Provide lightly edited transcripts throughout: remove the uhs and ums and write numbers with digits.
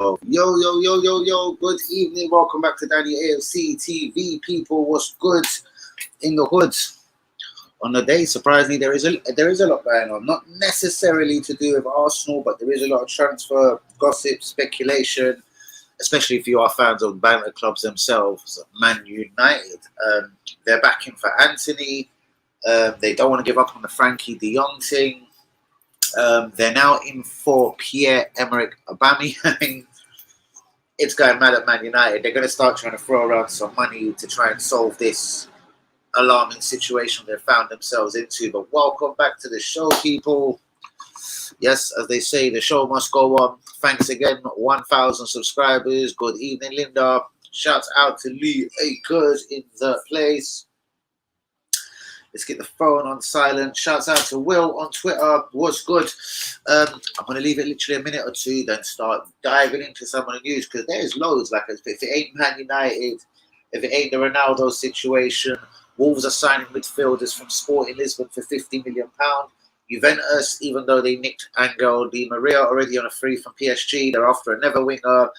12. Yo. Good evening. Welcome back to Danny AFC TV. People, what's good in the hood? On the day, surprisingly, there is a lot going on. Not necessarily to do with Arsenal, but there is a lot of transfer gossip, speculation, especially if you are fans of banter clubs themselves. Man United, they're backing for Anthony. They don't want to give up on the Frankie de Jong thing. They're now in for Pierre-Emerick Aubameyang. It's going mad at Man United. They're going to start trying to throw around some money to try and solve this alarming situation they've found themselves into. But welcome back to the show, people. Yes, as they say, the show must go on. Thanks again, 1,000 subscribers. Good evening, Linda. Shouts out to Lee Akers in the place. Let's get the phone on silent. Shouts out to Will on Twitter. What's good? I'm going to leave it literally a minute or two, then start diving into some of the news, because there's loads. Like, if it ain't Man United, if it ain't the Ronaldo situation, Wolves are signing midfielders from Sporting Lisbon for £50 million. Juventus, even though they nicked Angel Di Maria already on a free from PSG, they're after another winger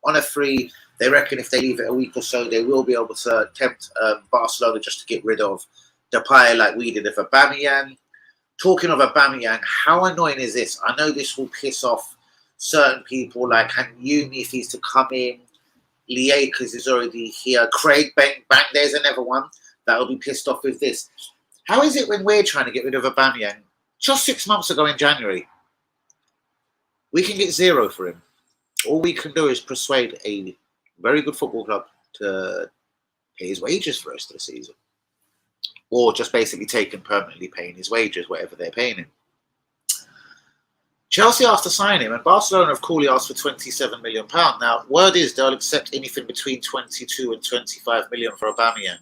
on a free. They reckon if they leave it a week or so, they will be able to tempt Barcelona just to get rid of Depay like we did with Aubameyang. Talking of Aubameyang, how annoying is this? I know this will piss off certain people, like Yumi if he's to come in. Lee Akers is already here. Craig Bang, there's another one that'll be pissed off with this. How is it when we're trying to get rid of Aubameyang? Just 6 months ago in January, we can get zero for him. All we can do is persuade a very good football club to pay his wages for the rest of the season. Or just basically take him permanently paying his wages, whatever they're paying him. Chelsea asked to sign him, and Barcelona have coolly asked for £27 million. Now, word is they'll accept anything between 22 and 25 million for Aubameyang.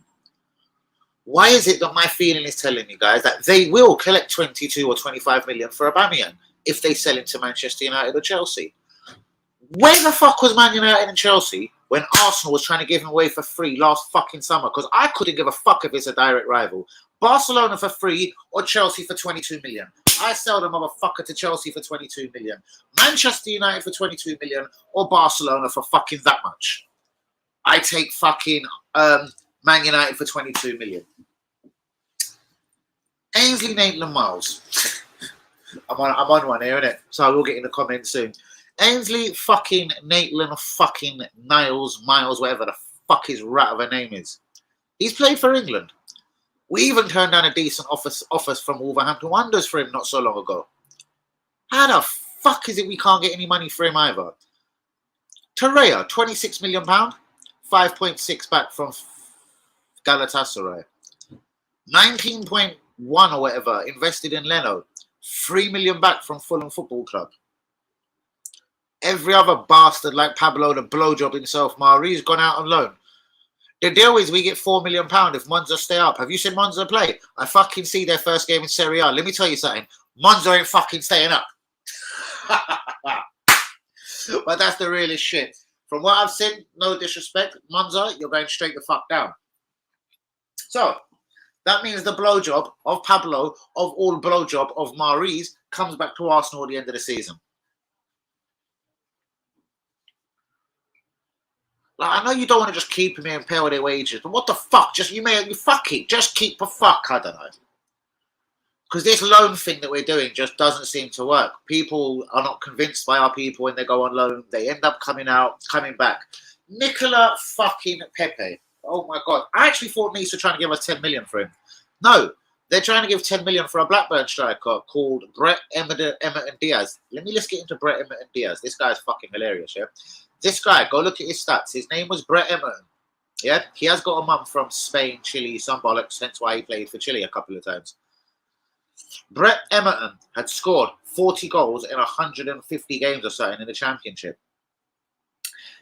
Why is it that my feeling is telling me, guys, that they will collect 22 or 25 million for Aubameyang if they sell him to Manchester United or Chelsea? Where the fuck was Man United and Chelsea when Arsenal was trying to give him away for free last fucking summer? Because I couldn't give a fuck if it's a direct rival. Barcelona for free or Chelsea for 22 million. I sell the motherfucker to Chelsea for 22 million. Manchester United for 22 million or Barcelona for fucking that much. I take fucking Man United for 22 million. Ainsley Maitland-Niles. I'm on one here, innit? So we'll get in the comments soon. Ainsley fucking Maitland fucking Niles, Miles, whatever the fuck his rat of a name is. He's played for England. We even turned down a decent offers from Wolverhampton Wanderers for him not so long ago. How the fuck is it we can't get any money for him either? Torreira, £26 million, 5.6 back from Galatasaray. 19.1 or whatever invested in Leno. 3 million back from Fulham Football Club. Every other bastard like Pablo the blowjob himself, Mari's gone out on loan. The deal is we get £4 million if Monza stay up. Have you seen Monza play? I fucking see their first game in Serie A. Let me tell you something. Monza ain't fucking staying up. But that's the realest shit. From what I've seen, no disrespect, Monza, you're going straight the fuck down. So, that means the blowjob of Pablo, of all blowjob of Mari's, comes back to Arsenal at the end of the season. Like, I know you don't want to just keep him here and pay all their wages, but what the fuck? Just fuck it. Just keep the fuck. I don't know. Because this loan thing that we're doing just doesn't seem to work. People are not convinced by our people when they go on loan. They end up coming back. Nicola fucking Pepe. Oh my God. I actually thought Nice were trying to give us 10 million for him. No, they're trying to give 10 million for a Blackburn striker called Brett Emerton Diaz. Let's get into Brett Emerton Diaz. This guy's fucking hilarious, yeah? This guy, go look at his stats. His name was Brett Emerton. Yeah, he has got a mum from Spain, Chile, some bollocks, hence why he played for Chile a couple of times. Brett Emerton had scored 40 goals in 150 games or something in the Championship.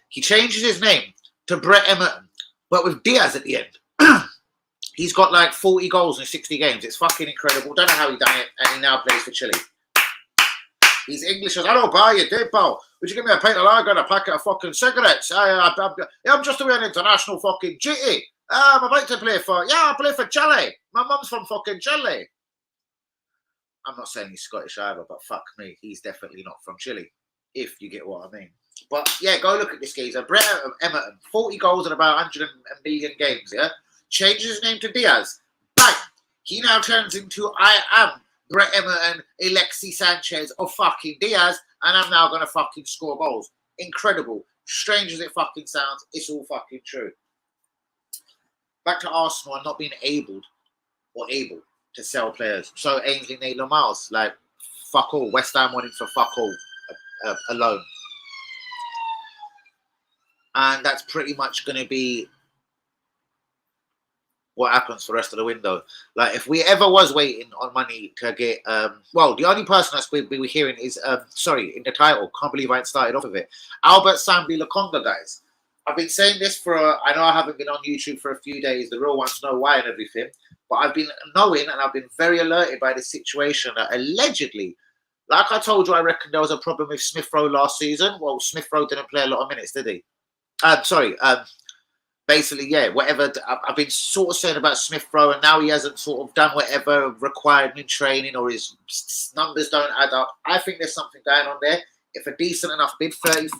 He changes his name to Brett Emerton, but with Diaz at the end. He's got like 40 goals in 60 games. It's fucking incredible. Don't know how he done it, and he now plays for Chile. He's English. Hello, pal. You did, pal. Would you give me a pint of lager and a packet of fucking cigarettes? I'm just doing international fucking duty. I'm about to play for... Yeah, I play for Chile. My mum's from fucking Chile. I'm not saying he's Scottish either, but fuck me. He's definitely not from Chile, if you get what I mean. But yeah, go look at this geezer. Brett Emerton, 40 goals in about 100 million games, yeah? Changes his name to Diaz. Bang! He now turns into I am Brett Emerton, Alexi Sanchez, or fucking Diaz, and I'm now going to fucking score goals. Incredible. Strange as it fucking sounds, it's all fucking true. Back to Arsenal and not being able to sell players. So Ainsley Maitland-Niles, like, fuck all. West Ham wanting for fuck all alone. And that's pretty much going to be what happens for the rest of the window. Like, if we ever was waiting on money to get, well, the only person that's we were hearing is, sorry, in the title, can't believe I ain't started off with it, Albert Sambi Lokonga, guys. I've been saying this for, I know I haven't been on YouTube for a few days, the real ones know why and everything, but I've been knowing and I've been very alerted by the situation that allegedly, like I told you, I reckon there was a problem with Smith Rowe last season. Well, Smith Rowe didn't play a lot of minutes, did he? Basically, yeah, whatever. I've been sort of saying about Smith Rowe, and now he hasn't sort of done whatever required in training, or his numbers don't add up. I think there's something going on there. If a decent enough bid,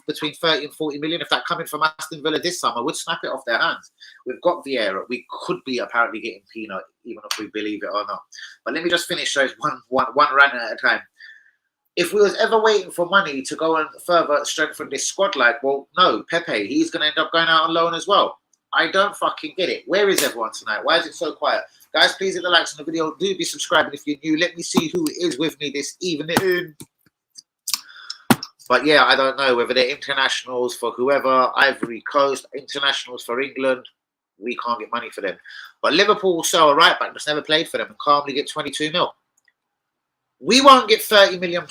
between 30 and 40 million, if that coming from Aston Villa this summer, would snap it off their hands. We've got Vieira. We could be apparently getting Pino, even if we believe it or not. But let me just finish those one run at a time. If we was ever waiting for money to go and further strengthen this squad, like, well, no, Pepe, he's going to end up going out on loan as well. I don't fucking get it. Where is everyone tonight? Why is it so quiet? Guys, please hit the likes on the video. Do be subscribing if you're new. Let me see who is with me this evening. But yeah, I don't know whether they're internationals for whoever, Ivory Coast, internationals for England. We can't get money for them. But Liverpool will sell a right back that's never played for them and calmly get 22 mil. We won't get £30 million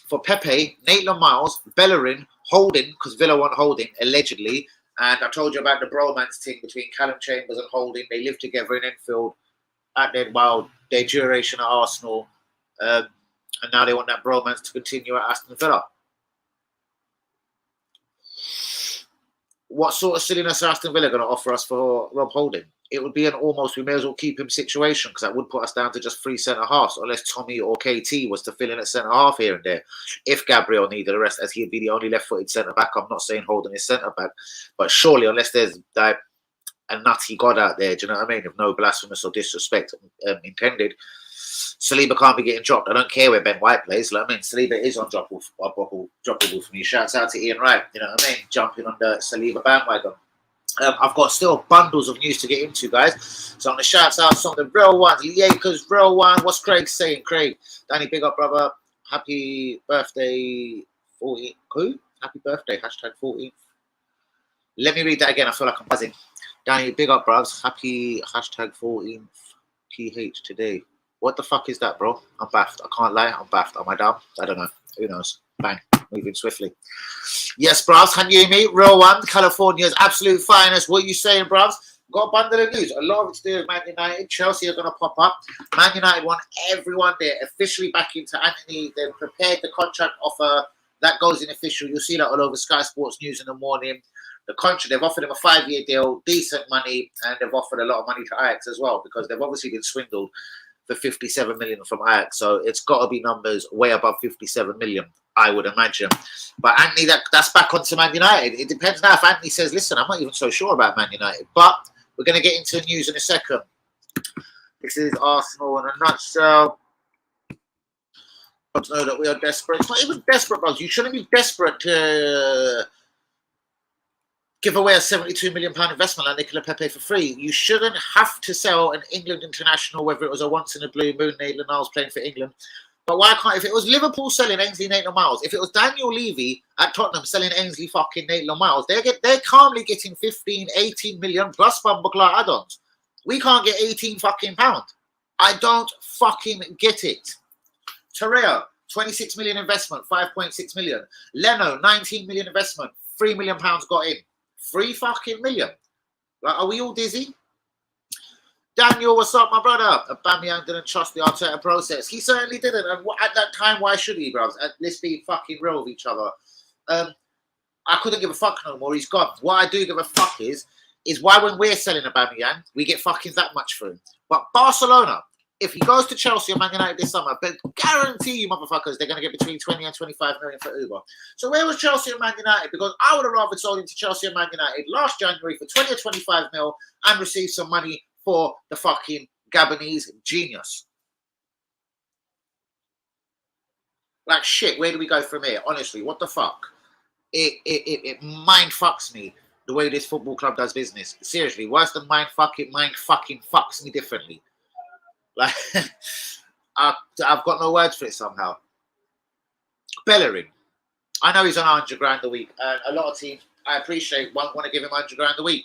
for Pepe, Maitland-Niles, Bellerin, Holding, because Villa want Holding, allegedly. And I told you about the bromance thing between Callum Chambers and Holding. They lived together in Enfield at their duration at Arsenal. And now they want that bromance to continue at Aston Villa. What sort of silliness are Aston Villa going to offer us for Rob Holding? It would be an almost, we may as well keep him situation, because that would put us down to just 3 centre-halves, unless Tommy or KT was to fill in at centre-half here and there. If Gabriel needed a rest, as he'd be the only left-footed centre-back, I'm not saying Holding is centre-back, but surely, unless there's like a nutty god out there, do you know what I mean? If no blasphemous or disrespect intended, Saliba can't be getting dropped. I don't care where Ben White plays. Like, I mean, Saliba is on droppable for me. Shouts out to Ian Wright, you know what I mean? Jumping on the Saliba bandwagon. I've got still bundles of news to get into, guys. So I'm going to shout out some of the real ones. Yakers, real one. What's Craig saying? Craig, Danny, big up, brother. Happy birthday, 14th. Who? Happy birthday, hashtag 14th. Let me read that again. I feel like I'm buzzing. Danny, big up, bros. Happy hashtag 14th PH today. What the fuck is that, bro? I'm baffed. I can't lie. I'm baffed. Am I dumb? I don't know. Who knows? Bang. Moving swiftly. Yes, bros. Can you meet? Real one. California's absolute finest. What are you saying, bros? Got a bundle of news. A lot of it's to do with Man United. Chelsea are going to pop up. Man United want everyone there officially back into Anthony. They've prepared the contract offer. That goes in official. You'll see that all over Sky Sports News in the morning. The contract, they've offered him a 5-year deal, decent money, and they've offered a lot of money to Ajax as well, because they've obviously been swindled for 57 million from Ajax. So it's got to be numbers way above 57 million, I would imagine. But Anthony, that's back onto Man United. It depends now if Anthony says, listen, I'm not even so sure about Man United. But we're going to get into news in a second. This is Arsenal in a nutshell. Don't know that we are desperate. It's not even desperate, bros. You shouldn't be desperate to give away a £72 million investment like Nicola Pepe for free. You shouldn't have to sell an England international, whether it was a once-in-a-blue moon, Maitland-Niles playing for England. But why can't, if it was Liverpool selling Ainsley Maitland-Niles, if it was Daniel Levy at Tottenham selling Ainsley fucking Maitland-Niles, they're calmly getting 15, 18 million plus Bumbuckler add-ons. We can't get 18 fucking pound. I don't fucking get it. Torreira, 26 million investment, 5.6 million. Leno, 19 million investment, 3 million pounds got in. 3 fucking million. Like, are we all dizzy? Daniel, what's up, my brother? Aubameyang didn't trust the Arteta process. He certainly didn't. And at that time, why should he, bros? Let's be fucking real with each other. I couldn't give a fuck no more. He's gone. What I do give a fuck is why when we're selling Aubameyang, we get fucking that much for him. But Barcelona, if he goes to Chelsea or Man United this summer, but guarantee you motherfuckers they're going to get between 20 and 25 million for Uber. So where was Chelsea and Man United? Because I would have rather sold him to Chelsea and Man United last January for 20 or 25 mil and received some money for the fucking Gabonese genius. Like shit, where do we go from here? Honestly, what the fuck? It mind fucks me the way this football club does business. Seriously, worse than mind fucking fucks me differently. Like, I've got no words for it somehow. Bellerin. I know he's on 100 grand a week. And a lot of teams, I appreciate, won't want to give him 100 grand a week.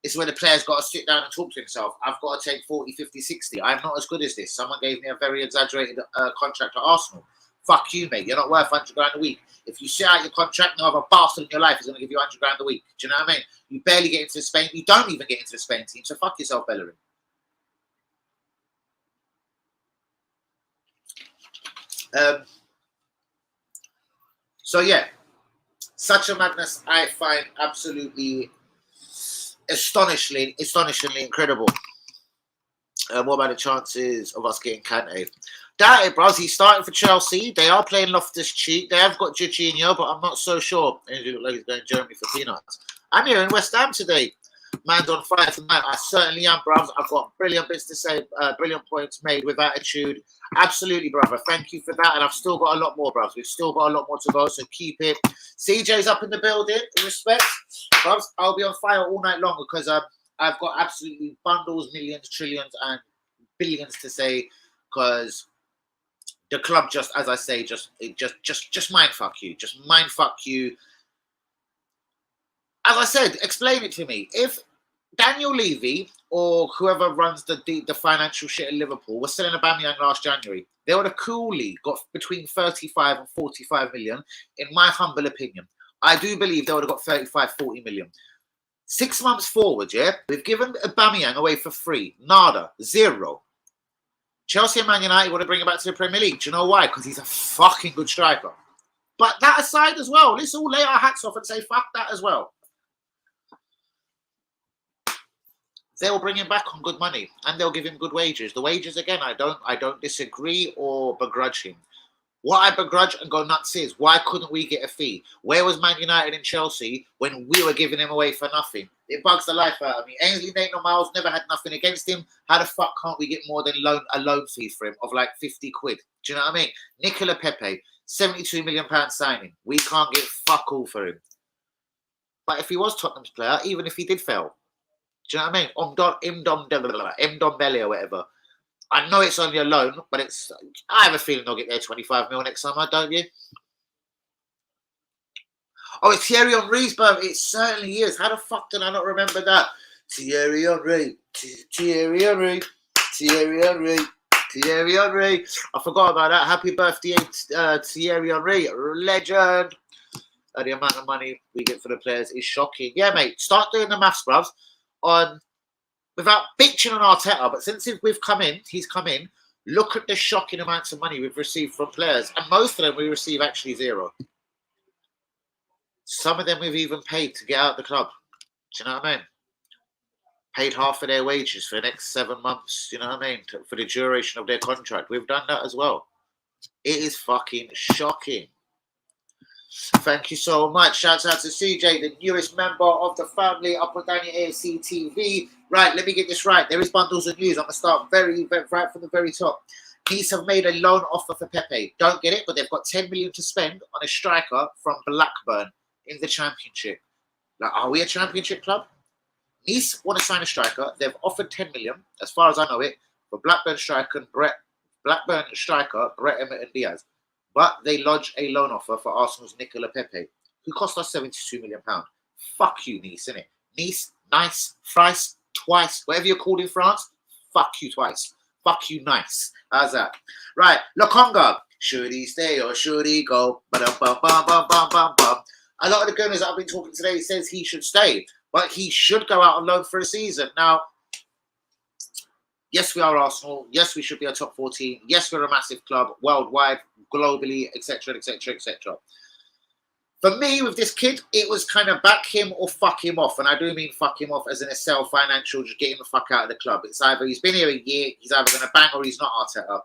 This is where the player's got to sit down and talk to himself. I've got to take 40, 50, 60. I'm not as good as this. Someone gave me a very exaggerated contract at Arsenal. Fuck you, mate. You're not worth 100 grand a week. If you sit out your contract, no other bastard in your life is going to give you 100 grand a week. Do you know what I mean? You barely get into the Spain. You don't even get into the Spain team. So fuck yourself, Bellerin. So yeah, such a madness I find absolutely astonishingly incredible. What about the chances of us getting Kante? Doubt it, bros. He's starting for Chelsea. They are playing Loftus-Cheek. They have got Jorginho, but I'm not so sure. He looks like he's going to Germany for peanuts. I'm here in West Ham today. Man's on fire tonight. I certainly am, bruv. I've got brilliant bits to say, brilliant points made with attitude. Absolutely, brother. Thank you for that. And I've still got a lot more, bruv. We've still got a lot more to go, so keep it. CJ's up in the building. Respect. Bruv, I'll be on fire all night long because I've got absolutely bundles, millions, trillions, and billions to say because the club just, as I say, just mind fuck you. Just mind fuck you. As I said, explain it to me. If Daniel Levy or whoever runs the financial shit at Liverpool was selling Aubameyang last January, they would have coolly got between 35 and 45 million, in my humble opinion. I do believe they would have got 35, 40 million. 6 months forward, yeah, we've given Aubameyang away for free. Nada. Zero. Chelsea and Man United want to bring him back to the Premier League. Do you know why? Because he's a fucking good striker. But that aside as well, let's all lay our hats off and say fuck that as well. They'll bring him back on good money and they'll give him good wages. The wages, again, I don't disagree or begrudge him. What I begrudge and go nuts is, why couldn't we get a fee? Where was Man United and Chelsea when we were giving him away for nothing? It bugs the life out of me. Ainsley Maitland-Niles never had nothing against him. How the fuck can't we get more than a loan fee for him of like 50 quid? Do you know what I mean? Nicola Pepe, £72 million signing. We can't get fuck all for him. But if he was Tottenham's player, even if he did fail, do you know what I mean? Ndombele or whatever. I know it's only a loan, but I have a feeling they'll get their 25 mil next summer, don't you? Oh, it's Thierry Henry's birthday. It certainly is. How the fuck did I not remember that? Thierry Henry. Thierry Henry. Thierry Henry. Thierry Henry. I forgot about that. Happy birthday, Thierry Henry. Legend. The amount of money we get for the players is shocking. Yeah, mate. Start doing the maths, bruv. Without bitching on Arteta, but since he's come in, look at the shocking amounts of money we've received from players. And most of them we receive actually zero. Some of them we've even paid to get out of the club. Do you know what I mean? Paid half of their wages for the next 7 months, you know what I mean? For the duration of their contract. We've done that as well. It is fucking shocking. Thank you so much. Shouts out to CJ, the newest member of the family up on Daniel AFC TV. Right, let me get this right. There is bundles of news. I'm going to start right from the very top. Nice have made a loan offer for Pepe. Don't get it, but they've got 10 million to spend on a striker from Blackburn in the Championship. Like, are we a Championship club? Nice want to sign a striker. They've offered 10 million, as far as I know it, for Blackburn striker Brett Emmett and Diaz. But they lodged a loan offer for Arsenal's Nicola Pepe, who cost us £72 million. Fuck you, Nice, innit? Nice, nice, thrice, twice, whatever you're called in France, fuck you twice. Fuck you, nice. How's that? Right, Lokonga. Should he stay or should he go? A lot of the Gunners that I've been talking today says he should stay, but he should go out on loan for a season. Now, yes, we are Arsenal. Yes, we should be a top 14. Yes, we're a massive club worldwide, globally, etc., etc., etc. For me, with this kid, it was kind of back him or fuck him off. And I do mean fuck him off as in a sell financial, just get him the fuck out of the club. It's either he's been here a year, he's either going to bang or he's not Arteta.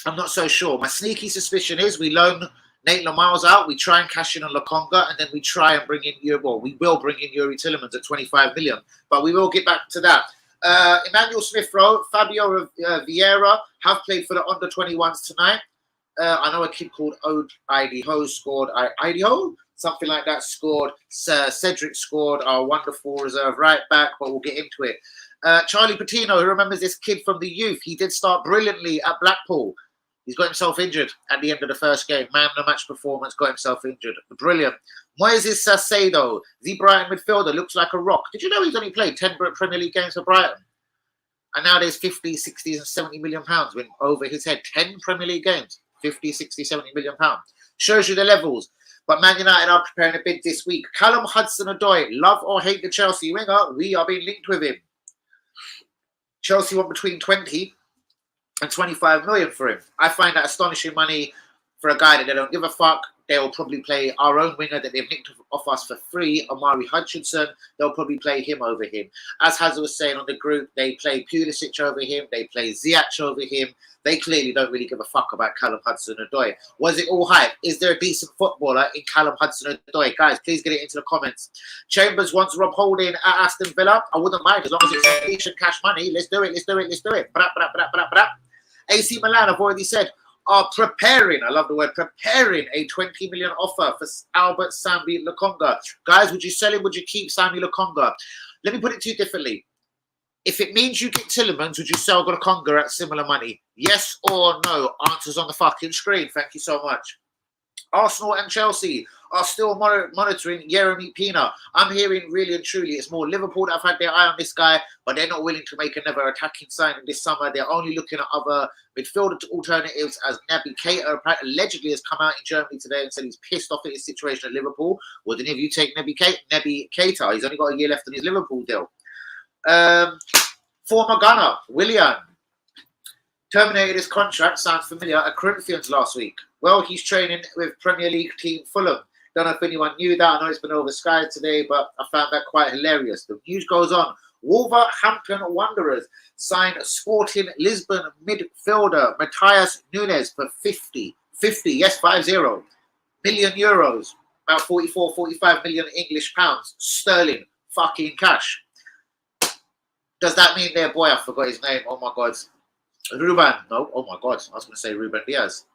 I'm not so sure. My sneaky suspicion is we loan Tielamans out, we try and cash in on Lokonga, and then we try and bring in we will bring in Youri Tielemans at 25 million. But we will get back to that. Emmanuel Smith-Rowe, Fabio Vieira have played for the under-21s tonight. I know a kid called Idaho scored. Idaho? Something like that scored. Cedric scored. Our wonderful reserve right back, but we'll get into it. Charlie Patino, who remembers this kid from the youth, he did start brilliantly at Blackpool. He's got himself injured at the end of the first game. Man of the match performance, got himself injured. Brilliant. Moises Saicedo, the Brighton midfielder, looks like a rock. Did you know he's only played 10 Premier League games for Brighton? And now there's 50, 60 and 70 million pounds went over his head. 10 Premier League games. 50, 60, 70 million pounds. Shows you the levels. But Man United are preparing a bid this week. Callum Hudson-Odoi, love or hate the Chelsea winger, we are being linked with him. Chelsea want between 20 and 25 million for him. I find that astonishing money for a guy that they don't give a fuck. They'll probably play our own winger that they've nicked off us for free, Omari Hutchinson. They'll probably play him over him. As Hazard was saying on the group, they play Pulisic over him. They play Ziyech over him. They clearly don't really give a fuck about Callum Hudson-Odoi. Was it all hype? Is there a decent footballer in Callum Hudson-Odoi? Guys, please get it into the comments. Chambers wants Rob Holding at Aston Villa. I wouldn't mind as long as it's decent cash money. Let's do it. Let's do it. Let's do it. AC Millan, I've already said, are preparing, I love the word, preparing a 20 million offer for Albert Sambi Lokonga. Guys, would you sell him? Would you keep Sambi Lokonga? Let me put it to you differently. If it means you get Tielemans, would you sell Lokonga at similar money? Yes or no? Answers on the fucking screen. Thank you so much. Arsenal and Chelsea are still monitoring Yeremy Pina. I'm hearing really and truly it's more Liverpool that have had their eye on this guy, but they're not willing to make another attacking signing this summer. They're only looking at other midfield alternatives, as Naby Keita allegedly has come out in Germany today and said he's pissed off at his situation at Liverpool. Well, then if you take Naby Keita, he's only got a year left on his Liverpool deal. Former gunner, Willian, terminated his contract, sounds familiar, at Corinthians last week. Well, he's training with Premier League team Fulham. Don't know if anyone knew that. I know it's been over Sky today, but I found that quite hilarious. The news goes on. Wolverhampton Wanderers signed Sporting Lisbon midfielder Matthias Nunes for 50, yes, 50 million euros, about 44, 45 million English pounds, sterling, fucking cash. Does that mean their boy, I forgot his name, oh my God, Ruben, no, oh my God, I was going to say Ruben Diaz.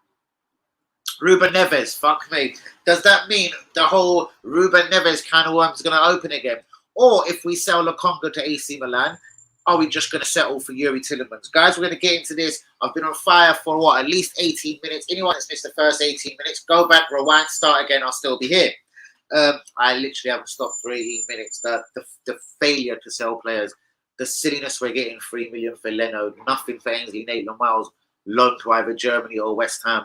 Ruben Neves, fuck me. Does that mean the whole Ruben Neves kind of worm's going to open again? Or if we sell Lokonga to AC Milan, are we just going to settle for Youri Tielemans? Guys, we're going to get into this. I've been on fire for what, at least 18 minutes. Anyone that's missed the first 18 minutes, go back, rewind, start again. I'll still be here. I literally haven't stopped for 18 minutes. The failure to sell players, the silliness we're getting 3 million for Leno, nothing for Ainsley Maitland-Niles, loan to either Germany or West Ham.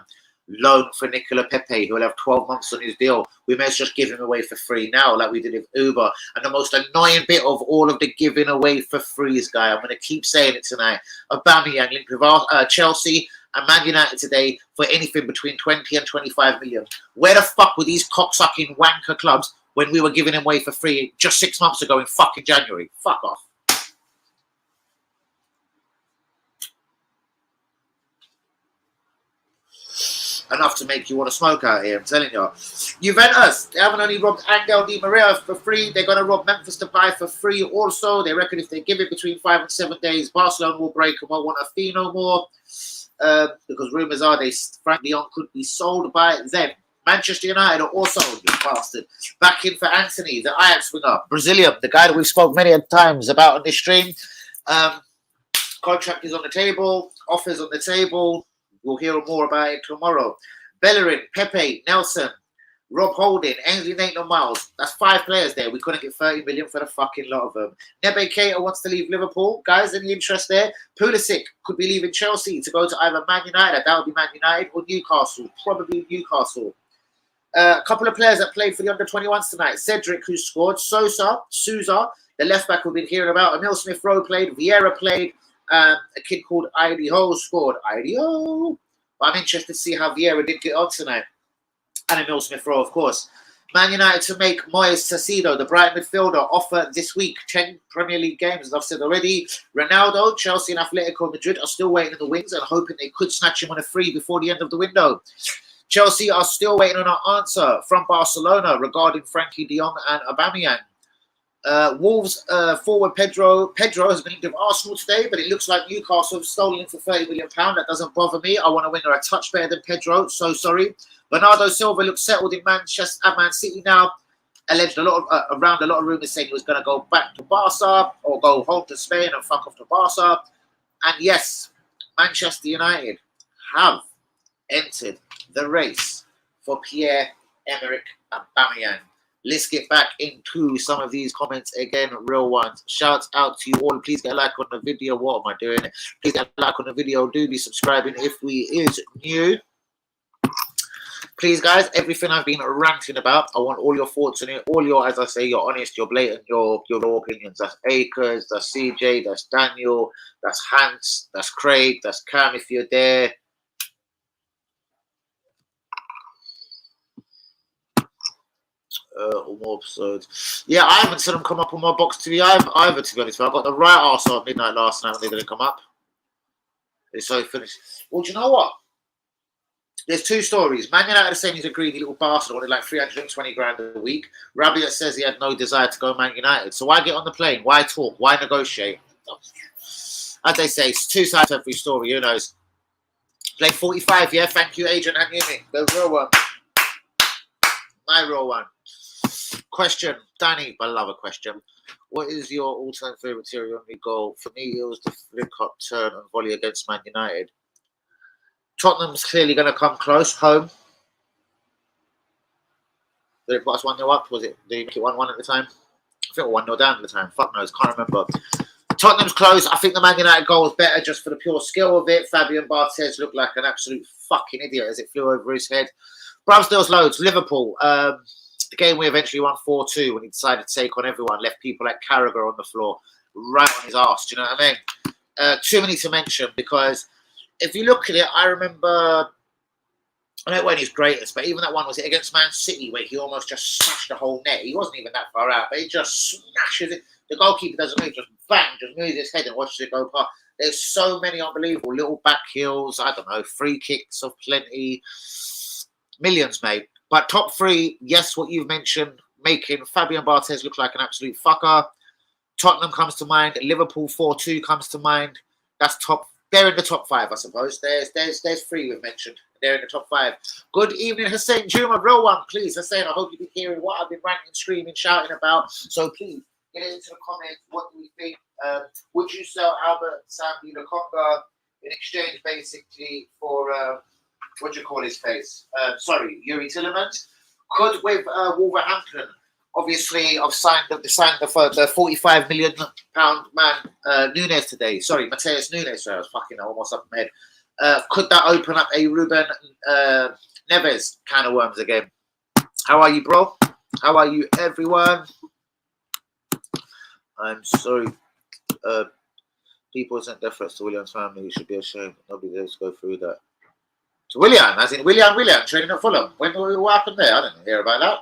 Loan for Nicola Pepe, who will have 12 months on his deal. We may just give him away for free now, like we did with Uber. And the most annoying bit of all of the giving away for frees, guy, I'm going to keep saying it tonight. Aubameyang linked with Chelsea and Man United today for anything between 20 and 25 million. Where the fuck were these cocksucking wanker clubs when we were giving him away for free just 6 months ago in fucking January? Fuck off. Enough to make you want to smoke out here, I'm telling you. Juventus, they haven't only robbed Angel Di Maria for free, they're going to rob Memphis Depay for free also. They reckon if they give it between 5 and 7 days, Barcelona will break and won't want a fee no more. Because rumours are Frank Lyon could be sold by them. Manchester United are also, you bastard, back in for Anthony, the Ajax winger, Brazilian, the guy that we've spoke many times about on this stream. Contract is on the table, offers on the table. We'll hear more about it tomorrow. Bellerin, Pepe, Nelson, Rob Holding, Ainsley Maitland-Niles. That's 5 players there. We couldn't get 30 million for the fucking lot of them. Naby Keita wants to leave Liverpool. Guys, any interest there? Pulisic could be leaving Chelsea to go to either Man United, that would be Man United, or Newcastle. Probably Newcastle. A couple of players that played for the under-21s tonight. Cedric, who scored. Sousa, the left-back we've been hearing about. Emil Smith-Rowe played. Vieira played. A kid called Idaho scored. Idaho. But I'm interested to see how Vieira did get on tonight. And Emil Smith-Rowe, of course. Man United to make Moyes Caicedo, the Brighton midfielder, offer this week 10 Premier League games, as I've said already. Ronaldo, Chelsea and Atletico Madrid are still waiting in the wings and hoping they could snatch him on a free before the end of the window. Chelsea are still waiting on an answer from Barcelona regarding Frankie de Jong and Aubameyang. Wolves forward Pedro has been linked with Arsenal today, but it looks like Newcastle have stolen him for £30 million. That doesn't bother me. I want a winger a touch better than Pedro, so sorry. Bernardo Silva looks settled in Man City now. Alleged around a lot of rumours saying he was going to go back to Barca or go home to Spain and fuck off to Barca. And yes, Manchester United have entered the race for Pierre-Emerick Aubameyang. Let's get back into some of these comments again, real ones. Shout out to you all. Please get a like on the video. What am I doing? Please get a like on the video. Do be subscribing if we is new. Please, guys, everything I've been ranting about, I want all your thoughts on it. All your, as I say, your honest, your blatant, your raw opinions. That's Akers, that's CJ, that's Daniel, that's Hans, that's Craig, that's Cam if you're there. Or more episodes. Yeah, I haven't seen them come up on my box TV either, to be honest. I got the right arse at midnight last night when they didn't come up. It's so finished. Well, do you know what? There's two stories. Man United are saying he's a greedy little bastard, wanted like 320 grand a week. Rabiot says he had no desire to go Man United. So why get on the plane? Why talk? Why negotiate? As they say, it's two sides to every story. Who knows? Play 45, yeah? Thank you, Adrian and Yumi. The real one. My real one. Question, Danny, I love a question. What is your all-time favourite Thierry Henry goal? For me, it was the flip-up turn and volley against Man United. Tottenham's clearly going to come close, home. Did it put us 1-0 up? Did he make it 1-1 at the time? I think we were 1-0 down at the time. Fuck knows, can't remember. Tottenham's close. I think the Man United goal was better just for the pure skill of it. Fabian Barthez looked like an absolute fucking idiot as it flew over his head. Ramsdale's loads. Liverpool. The game we eventually won 4-2 when he decided to take on everyone, left people like Carragher on the floor, right on his arse. Do you know what I mean? Too many to mention because if you look at it, I remember, I know it wasn't his greatest, but even that one was it against Man City where he almost just smashed the whole net. He wasn't even that far out, but he just smashes it. The goalkeeper doesn't move, just bang, just moves his head and watches it go past. There's so many unbelievable little back heels, I don't know, free kicks of plenty. Millions, mate. But top three, yes, what you've mentioned, making Fabian Barthez look like an absolute fucker. Tottenham comes to mind. Liverpool 4-2 comes to mind. That's top. They're in the top five, I suppose. There's three we've mentioned. They're in the top five. Good evening, Hussein Juma. Real one, please. Hussein, I hope you've been hearing what I've been ranting, screaming, shouting about. So please, get into the comments. What do we think? Would you sell Albert Sambi Lokonga in exchange, basically, for... what do you call his face? Yuri Tielamans. Could with Wolverhampton, obviously, I've signed the 45 million pound man Nunes today. Sorry, Mateus Nunes. I was fucking almost up my head. Could that open up a Ruben Neves can of worms again? How are you, bro? How are you, everyone? I'm sorry. People sent their threats to William's family. You should be ashamed. Nobody dares go through that. To Willian, as in William training at Fulham. What happened there? I didn't hear about that.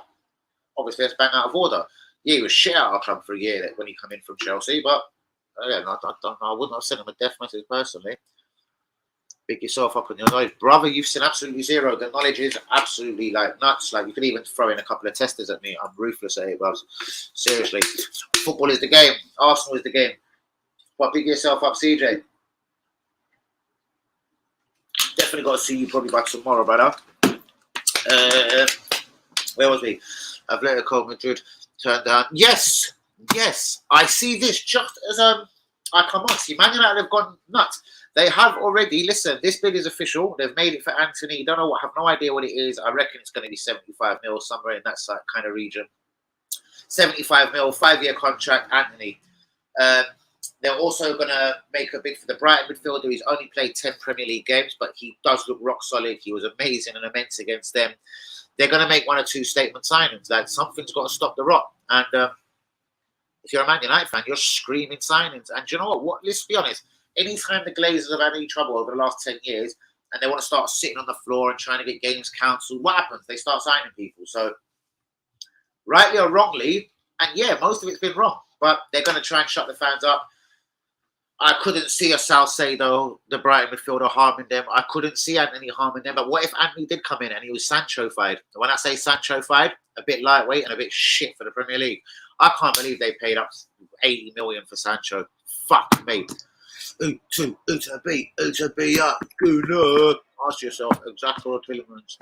Obviously, it's bang out of order. Yeah, he was shit out of our club for a year when he came in from Chelsea, but again, I wouldn't have sent him a death message personally. Pick yourself up on your knowledge. Brother, you've seen absolutely zero. The knowledge is absolutely like nuts. Like you could even throw in a couple of testers at me. I'm ruthless at it, bruv. Seriously. Football is the game. Arsenal is the game. But pick yourself up, CJ. Definitely got to see you probably by tomorrow, brother. Where was we? Atletico Madrid turned down. Yes. I see this just as I come on. See, Man United have gone nuts. They have already. Listen, this bid is official. They've made it for Anthony. Don't know what. Have no idea what it is. I reckon it's going to be 75 mil somewhere in that kind of region. 75 mil, 5-year contract. Anthony. They're also going to make a bid for the Brighton midfielder. He's only played 10 Premier League games, but he does look rock solid. He was amazing and immense against them. They're going to make 1 or 2 statement signings. Like something's got to stop the rot. And if you're a Man United fan, you're screaming signings. And do you know what? Let's be honest. Anytime the Glazers have had any trouble over the last 10 years, and they want to start sitting on the floor and trying to get games cancelled, what happens? They start signing people. So, rightly or wrongly, and yeah, most of it's been wrong, but they're going to try and shut the fans up. I couldn't see a Salcedo, the Brighton midfielder, harming them. I couldn't see Anthony harming them. But what if Anthony did come in and he was Sancho-fied? When I say Sancho-fied, a bit lightweight and a bit shit for the Premier League. I can't believe they paid up 80 million for Sancho. Fuck me. Uta-B, ask yourself, exactly what Tielamans.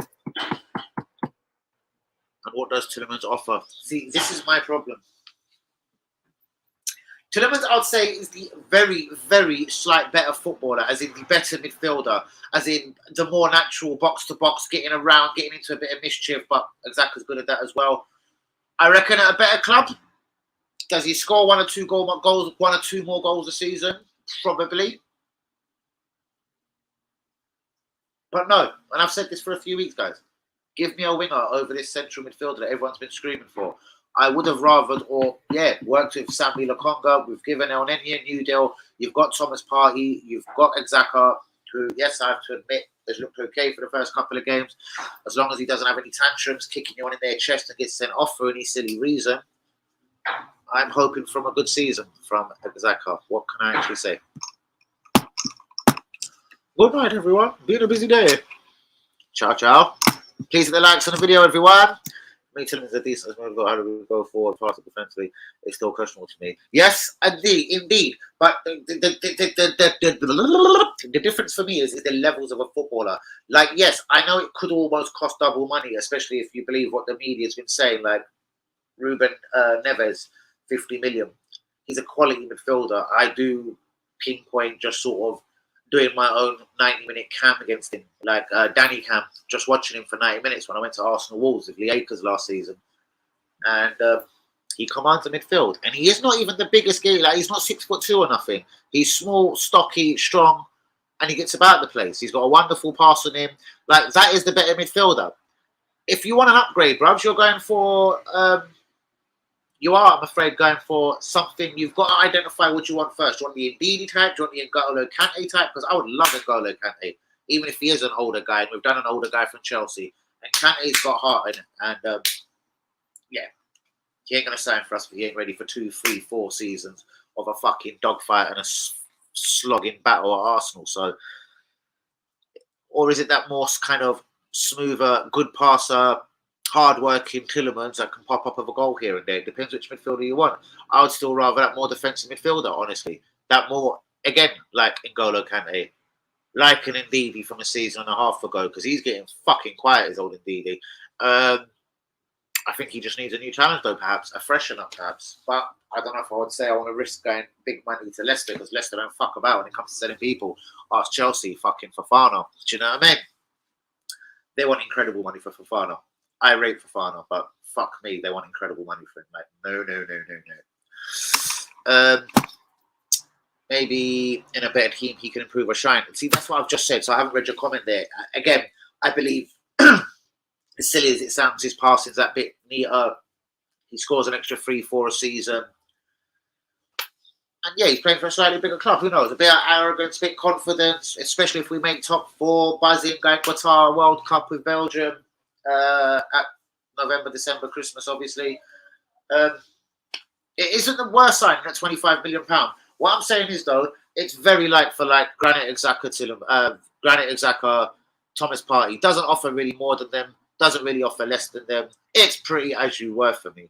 And what does Tielamans offer? See, this is my problem. Tielamans, I'd say, is the very, very slight better footballer, as in the better midfielder, as in the more natural box-to-box, getting around, getting into a bit of mischief, but Xhaka's good at that as well. I reckon at a better club, does he score one or two more goals a season? Probably. But no, and I've said this for a few weeks, guys. Give me a winger over this central midfielder that everyone's been screaming for. I would have rather, worked with Sammy Lokonga. We've given El Neni a new deal. You've got Thomas Partey. You've got Xhaka, who, yes, I have to admit, has looked okay for the first couple of games. As long as he doesn't have any tantrums, kicking you on in their chest and gets sent off for any silly reason, I'm hoping from a good season from Xhaka. What can I actually say? Good night, everyone. Been a busy day. Ciao, ciao. Please hit the likes on the video, everyone. Me telling us a decent as well. How do we go forward, pass it defensively? It's still questionable to me. Yes, indeed. But the difference for me is the levels of a footballer. Like, yes, I know it could almost cost double money, especially if you believe what the media's been saying. Like Ruben Neves, 50 million. He's a quality midfielder. I do pinpoint just sort of doing my own 90-minute cam against him, like Danny Cam, just watching him for 90 minutes when I went to Arsenal Wolves with Lee Akers last season. And he commands the midfield. And he is not even the biggest guy. Like, he's not 6'2" or nothing. He's small, stocky, strong, and he gets about the place. He's got a wonderful pass on him. Like, that is the better midfielder. If you want an upgrade, bruv, you're going for... I'm afraid, going for something. You've got to identify what you want first. Do you want the Ndidi type? Do you want the N'Golo Kante type? Because I would love N'Golo Kante, even if he is an older guy. And we've done an older guy from Chelsea. And Kante's got heart in it. And, he ain't going to sign for us, but he ain't ready for 2, 3, 4 seasons of a fucking dogfight and a slogging battle at Arsenal. So, or is it that more kind of smoother, good passer, hard-working Tielamans that can pop up with a goal here and there? It depends which midfielder you want. I would still rather that more defensive midfielder, honestly. That more, again, like N'Golo Kante, like an Ndidi from a season and a half ago, because he's getting fucking quiet, his old Ndidi. I think he just needs a new challenge, though, perhaps. A freshen up, perhaps. But I don't know if I would say I want to risk going big money to Leicester, because Leicester don't fuck about when it comes to selling people. Ask Chelsea, fucking Fofana. Do you know what I mean? They want incredible money for Fofana. I rate Fofana, but fuck me, they want incredible money for him. Like, no. Maybe in a better team he can improve or shine. See, that's what I've just said, so I haven't read your comment there. Again, I believe, as silly as it sounds, his passing's that bit neater. He scores an extra 3-4 a season. And yeah, he's playing for a slightly bigger club. Who knows? A bit of arrogance, a bit of confidence, especially if we make top 4, buzzing, going Qatar World Cup with Belgium. At November, December, Christmas, obviously. It isn't the worst signing at £25 million. What I'm saying is, though, it's very like for like Granit Xhaka, Thomas Partey. Doesn't offer really more than them, doesn't really offer less than them. It's pretty as you were for me.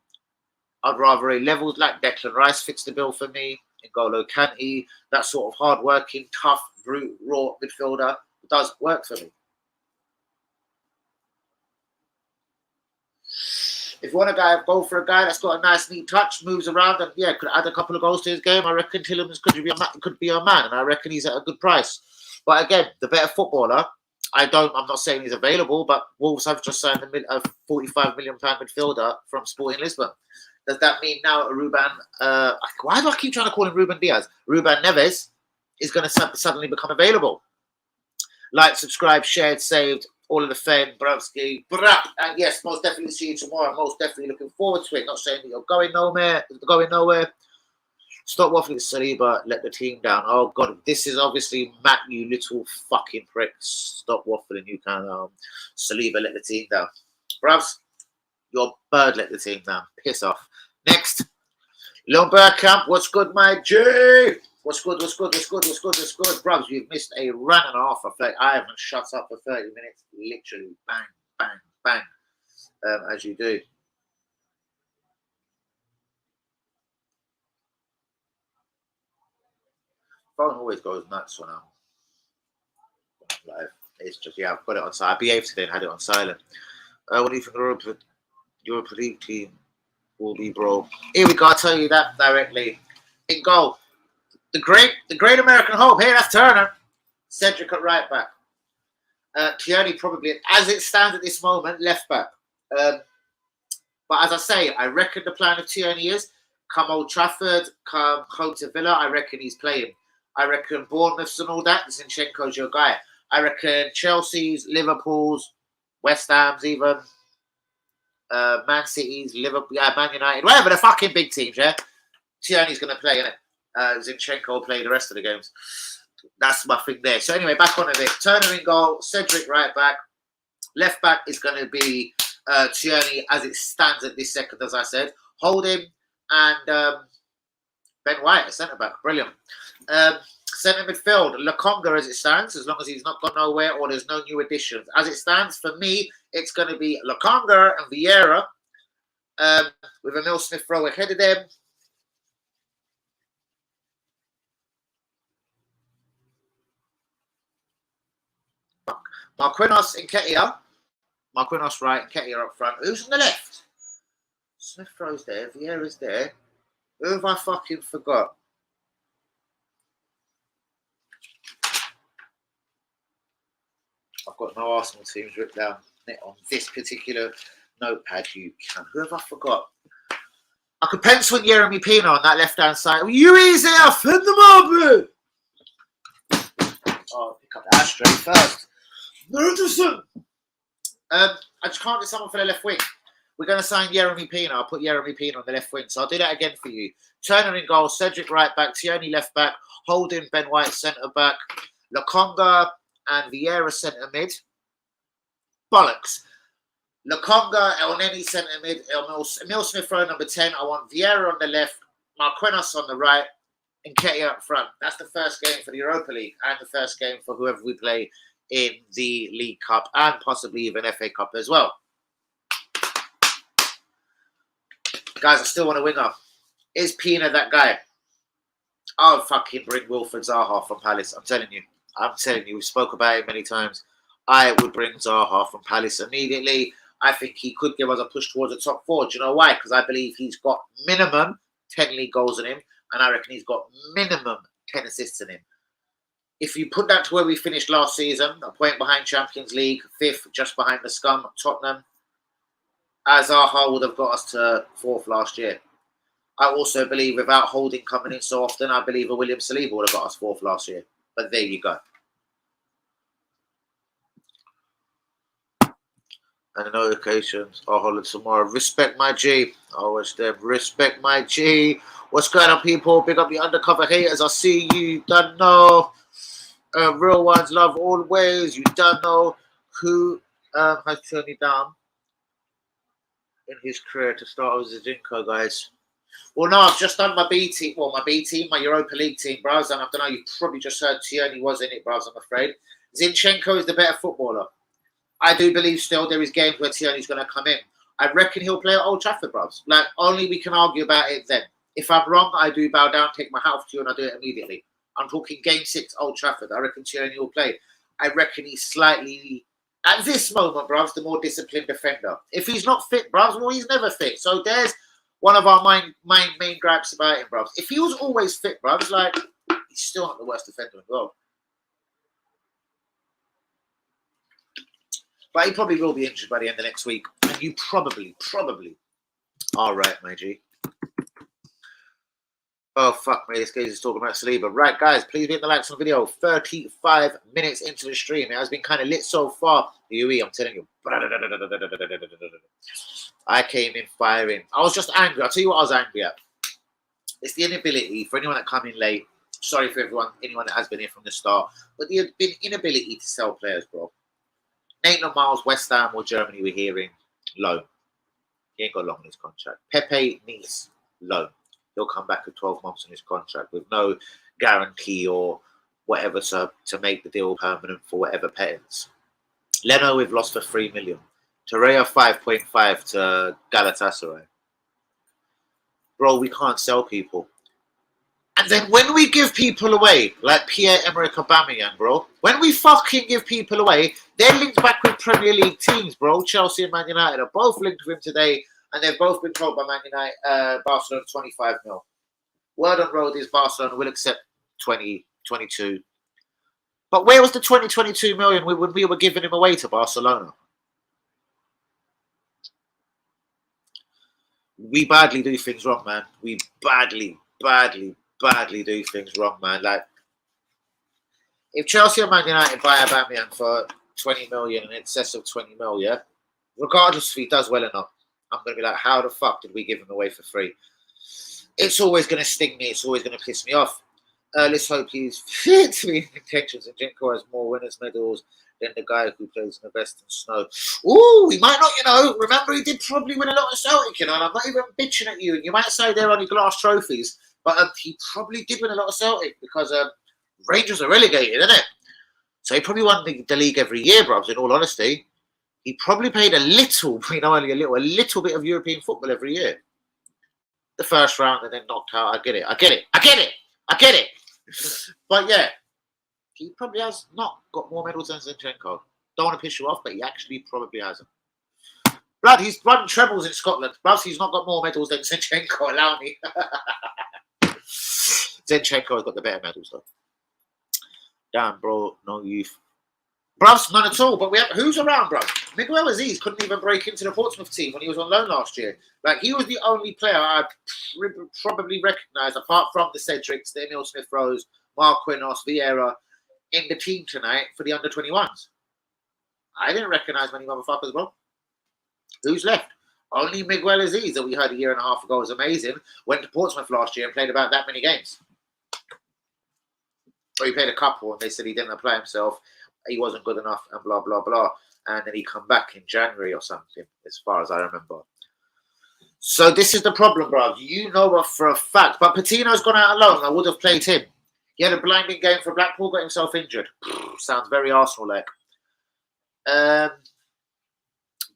I'd rather a level like Declan Rice fits the bill for me. N'Golo Kante, that sort of hard-working, tough, brute, raw midfielder does work for me. If you want to go for a guy that's got a nice, neat touch, moves around, and could add a couple of goals to his game, I reckon Tielamans could be a man, and I reckon he's at a good price. But again, the better footballer, I'm not saying he's available, but Wolves have just signed a £45 million midfielder from Sporting Lisbon. Does that mean now Ruben? Why do I keep trying to call him Ruben Diaz? Ruben Neves is going to suddenly become available. Like, subscribe, shared, saved. All of the fame, Brovsky, and yes, most definitely see you tomorrow. Most definitely looking forward to it. Not saying that you're going nowhere. Stop waffling, Saliba. Let the team down. Oh God, this is obviously Matt. You little fucking pricks. Stop waffling. You can Saliba. Let the team down. Bruvs, your bird let the team down. Piss off. Next, Lil Bergkamp. What's good, my G? What's good? What's good? What's good? What's good? What's good? Bruvs, you've missed a run and a half. I haven't shut up for 30 minutes. Literally, bang, bang, bang. As you do. Phone always goes nuts when I'm live. It's just, yeah, I've got it on silent. I behaved today and had it on silent. What do you think the Europa League team will be, bro? Here we go. I'll tell you that directly. In goal, the great American hope. Hey, that's Turner. Cedric at right back. Tierney probably, as it stands at this moment, left back. But as I say, I reckon the plan of Tierney is come Old Trafford, come home to Villa. I reckon he's playing. I reckon Bournemouth's and all that. Zinchenko's your guy. I reckon Chelsea's, Liverpool's, West Ham's, even Man City's, Liverpool, yeah, Man United, whatever the fucking big teams. Yeah, Tierney's gonna play, innit? Zinchenko will play the rest of the games. That's my thing there. So anyway, back on it. Turner in goal, Cedric right back. Left back is going to be Tierney as it stands at this second, as I said. Holding and Ben White, a centre back. Brilliant. Centre midfield, Lokonga as it stands, as long as he's not gone nowhere or there's no new additions. As it stands, for me, it's going to be Lokonga and Vieira with Emil Smith-Rowe ahead of them. Marquinhos and Ketia. Marquinhos right and Ketia up front. Who's on the left? Smith-Rowe's there. Vieira's there. Who have I fucking forgot? I've got no Arsenal teams written down on this particular notepad. You can. Who have I forgot? I could pencil in Yeremy Pino on that left-hand side. You easy, offend them up, bro. Oh, pick up the ashtray first. Noticing. I just can't get someone for the left wing. We're going to sign Yeremy Pino. I'll put Yeremy Pino on the left wing. So I'll do that again for you. Turner in goal, Cedric right back, Tierney left back, Holding, Ben White centre back, Lokonga and Vieira centre mid. Bollocks. Lokonga, Elneny centre mid, Emil Smith-Rowe number 10. I want Vieira on the left, Marquinhos on the right, and Ketia up front. That's the first game for the Europa League and the first game for whoever we play in the League Cup and possibly even FA Cup as well. Guys, I still want a winger. Is Pina that guy? I'll fucking bring Wilfred Zaha from Palace. I'm telling you. We spoke about it many times. I would bring Zaha from Palace immediately. I think he could give us a push towards the top four. Do you know why? Because I believe he's got minimum 10 league goals in him. And I reckon he's got minimum 10 assists in him. If you put that to where we finished last season, a point behind Champions League, 5th, just behind the scum, Tottenham, Zaha would have got us to 4th last year. I also believe without Holding coming in so often, I believe a William Saliba would have got us 4th last year. But there you go. And no occasions, I'll hold it tomorrow. Respect my G. Always them. Respect my G. What's going on, people? Big up the undercover haters. I see you. Don't know. Real ones love always. You don't know who has turned me down in his career to start with Zinchenko, guys. Well, no, I've just done my B team. Well, my B team, my Europa League team, bros. And I don't know, you probably just heard Tierney was in it, bros, I'm afraid. Zinchenko is the better footballer. I do believe still there is games where Tierney's going to come in. I reckon he'll play at Old Trafford, bros. Like, only we can argue about it then. If I'm wrong, I do bow down, take my hat off to you, and I do it immediately. I'm talking Game 6, Old Trafford. I reckon Tierney will play. I reckon he's slightly, at this moment, bros, the more disciplined defender. If he's not fit, bros, well, he's never fit. So there's one of our main gripes about him, bros. If he was always fit, bros, like, he's still not the worst defender in the world. But he probably will be injured by the end of next week. And you probably are right, my G. Oh, fuck me. This guy is talking about Saliba. Right, guys, please hit the likes on the video. 35 minutes into the stream. It has been kind of lit so far. UE, I'm telling you. I came in firing. I was just angry. I'll tell you what I was angry at. It's the inability for anyone that come in late. Sorry for anyone that has been here from the start, but the inability to sell players, bro. Nathan Miles, West Ham or Germany, we're hearing loan. He ain't got long in his contract. Pepe, Nice, loan. He'll come back with 12 months on his contract with no guarantee or whatever to make the deal permanent for whatever patents. Leno, we've lost for 3 million. Torreira, 5.5 to Galatasaray. Bro, we can't sell people. And then when we give people away, like Pierre-Emerick Aubameyang, bro, when we fucking give people away, they're linked back with Premier League teams, bro. Chelsea and Man United are both linked with him today, and they've both been told by Man United, Barcelona 25 mil. Word on road is Barcelona will accept 20, 22. But where was the 22 million when we were giving him away to Barcelona? We badly do things wrong, man. We badly do things wrong, man. Like, if Chelsea or Man United buy Aubameyang for 20 million in excess of 20 mil, yeah, regardless if he does well or not, I'm going to be like, how the fuck did we give him away for free? It's always going to sting me. It's always going to piss me off. Let's hope he's fit to be in contentions and Zinchenko has more winners' medals than the guy who plays in the Western Snow. Ooh, he might not, remember he did probably win a lot of Celtic, and I'm not even bitching at you. And you might say they're only glass trophies, but he probably did win a lot of Celtic because Rangers are relegated, isn't it? So he probably won the league every year, bros, in all honesty. He probably played a little bit of European football every year. The first round and then knocked out. I get it. But yeah, he probably has not got more medals than Zinchenko. Don't want to piss you off, but he actually probably hasn't. Blood, he's won trebles in Scotland. Plus, he's not got more medals than Zinchenko. Allow me. Zinchenko has got the better medals, though. Damn, bro, no youth. Bruv, none at all. But who's around, bruv? Miguel Aziz couldn't even break into the Portsmouth team when he was on loan last year. Like, he was the only player I'd probably recognise, apart from the Cedrics, the Emil Smith-Rose, Marquinhos, Vieira, in the team tonight for the under-21s. I didn't recognise many motherfuckers, bro. Who's left? Only Miguel Aziz, that we heard a year and a half ago was amazing, went to Portsmouth last year and played about that many games. Or he played a couple and they said he didn't apply himself, he wasn't good enough and blah, blah, blah. And then he come back in January or something, as far as I remember. So this is the problem, bro. You know for a fact. But Patino's gone out alone. I would have played him. He had a blinding game for Blackpool, got himself injured. Sounds very Arsenal-like.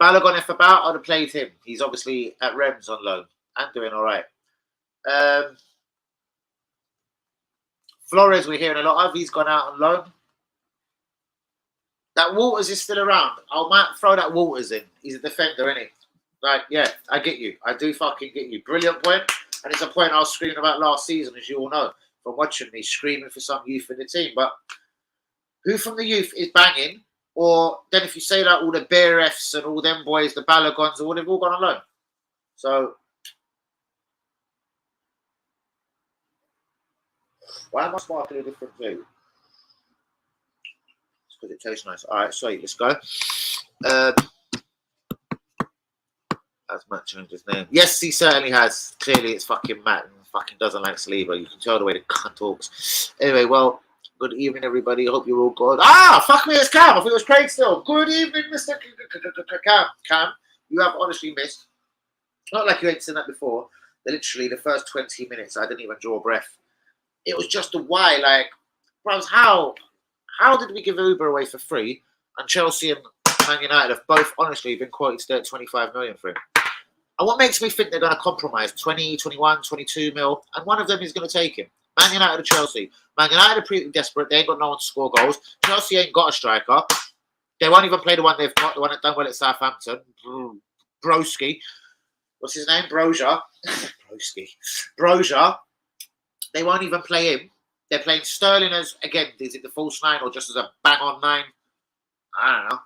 Balogun, if about, I'd have played him. He's obviously at Rems on loan and doing all right. Flores, we're hearing a lot of. He's gone out on loan. That Walters is still around. I might throw that Walters in. He's a defender, isn't he? Like, yeah, I get you. I do fucking get you. Brilliant point. And it's a point I was screaming about last season, as you all know, from watching me screaming for some youth in the team. But who from the youth is banging? Or then if you say that all the BRFs and all them boys, the Balagons, or they've all gone on loan. So why am I sparkling a different blue? It's because it tastes nice. All right, sweet, let's go. Has Matt changed his name? Yes, he certainly has. Clearly, it's fucking Matt and fucking doesn't like Saliba. You can tell the way the cunt talks. Anyway, well, good evening, everybody. Hope you're all good. Ah, fuck me, it's Cam. I thought it was Craig still. Good evening, Mr. Cam. Cam, you have honestly missed. Not like you ain't seen that before. Literally, the first 20 minutes, I didn't even draw a breath. It was just a why. Like, bros, how did we give Uber away for free? And Chelsea and Man United have both honestly been quoted to at 25 million for him. And what makes me think they're going to compromise 20, 21, 22 mil, and one of them is going to take him. Man United or Chelsea. Man United are pretty desperate. They ain't got no one to score goals. Chelsea ain't got a striker. They won't even play the one they've got, the one that done well at Southampton. Broski. What's his name? Broja. Broja. They won't even play him. They're playing Sterling as, again, is it the false 9 or just as a bang-on 9? I don't know.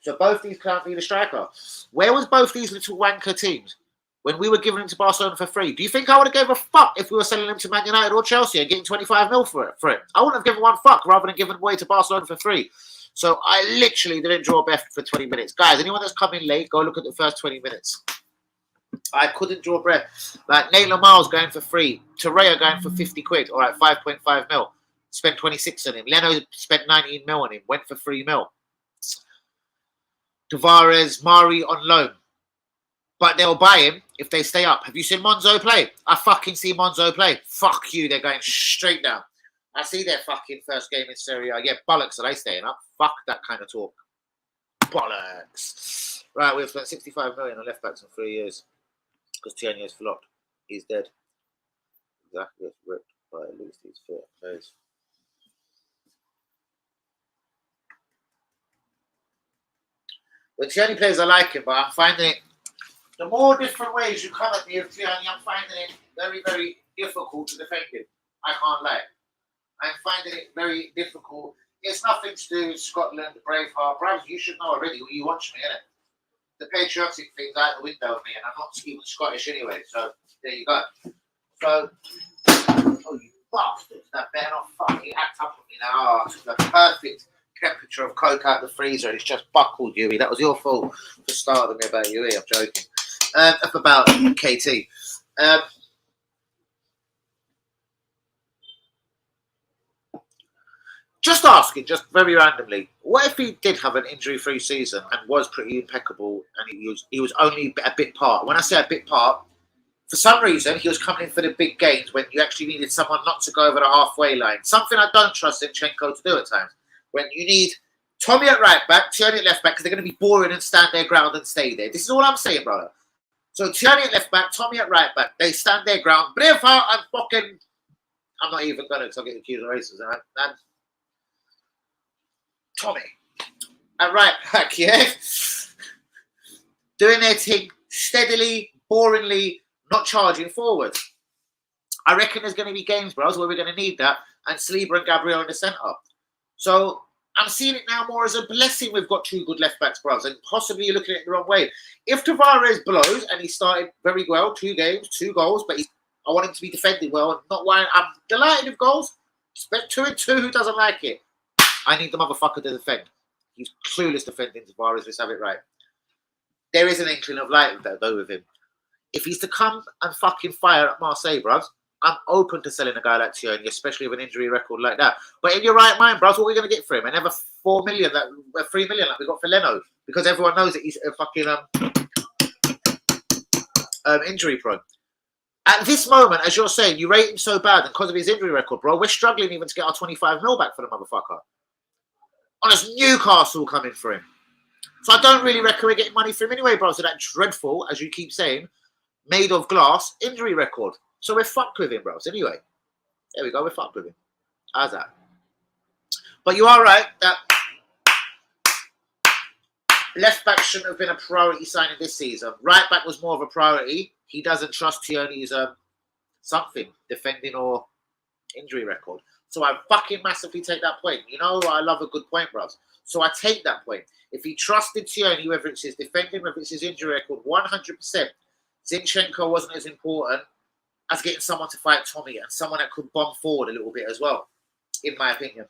So both these can't need a striker. Where was both these little wanker teams when we were giving them to Barcelona for free? Do you think I would have given a fuck if we were selling them to Man United or Chelsea and getting 25 mil for it? I wouldn't have given one fuck rather than giving them away to Barcelona for free. So I literally didn't draw a breath for 20 minutes. Guys, anyone that's coming late, go look at the first 20 minutes. I couldn't draw breath. Like Naylor Miles going for free. Torreira going for 50 quid. All right, 5.5 mil. Spent 26 on him. Leno spent 19 mil on him. Went for 3 mil. Tavares, Mari on loan. But they'll buy him if they stay up. Have you seen Monzo play? I fucking see Monzo play. Fuck you. They're going straight down. I see their fucking first game in Serie A. Yeah, bollocks. Are they staying up? Fuck that kind of talk. Bollocks. Right, we've spent 65 million on left backs in 3 years. Because Tierney's flopped. He's dead. Exactly. It's ripped by at least his face. When Tierney plays, I like him, but I'm finding it. The more different ways you come at me with Tierney, I'm finding it very, very difficult to defend him. I can't lie. I'm finding it very difficult. It's nothing to do with Scotland, Braveheart. Bravs, you should know already. You watch me, innit? The patriotic thing's out the window of me, and I'm not even Scottish anyway. So there you go. So, oh you bastards! That better not fucking act up on me now. Oh, I took the perfect temperature of Coke out of the freezer. It's just buckled, Yui. That was your fault for starting me about Yui. I'm joking. Up about KT. Just asking, just very randomly, what if he did have an injury-free season and was pretty impeccable, and he was only a bit part? When I say a bit part, for some reason he was coming in for the big games when you actually needed someone not to go over the halfway line. Something I don't trust Zinchenko to do at times. When you need Tommy at right back, Tierney at left back, because they're going to be boring and stand their ground and stay there. This is all I'm saying, brother. So Tierney at left back, Tommy at right back, they stand their ground. Braveheart and fucking, I'm not even going to, because I'll get accused of racism. And Tommy at right back, yeah, doing their thing steadily, boringly, not charging forward. I reckon there's going to be games, bros, where we're going to need that, and Saliba and Gabriel in the centre. So I'm seeing it now more as a blessing. We've got two good left backs, bros, and possibly you're looking at it the wrong way. If Tavares blows and he started very well, 2 games, 2 goals, but I want him to be defending well, and not why I'm delighted with goals. Spent 2 and 2. Who doesn't like it? I need the motherfucker to defend. He's clueless defending Tavares. Let's have it right. There is an inkling of light though with him. If he's to come and fucking fire at Marseille, bruv, I'm open to selling a guy like Tierney, especially with an injury record like that. But in your right mind, bruv, what are we going to get for him? Another 4 million, 3 million like we got for Leno, because everyone knows that he's a fucking injury prone. At this moment, as you're saying, you rate him so bad, and because of his injury record, bro, we're struggling even to get our 25 mil back for the motherfucker. Honest, Newcastle coming for him. So I don't really reckon we're getting money for him anyway, bro. So that dreadful, as you keep saying, made of glass injury record. So we're fucked with him, bros. Anyway, there we go. We're fucked with him. How's that? But you are right that left back shouldn't have been a priority signing this season. Right back was more of a priority. He doesn't trust Tierney's something, defending or injury record. So I fucking massively take that point. You know, I love a good point, bros. So I take that point. If he trusted Tierney, whether it's his defending, whether it's his injury record, 100%, Zinchenko wasn't as important as getting someone to fight Tommy and someone that could bomb forward a little bit as well, in my opinion.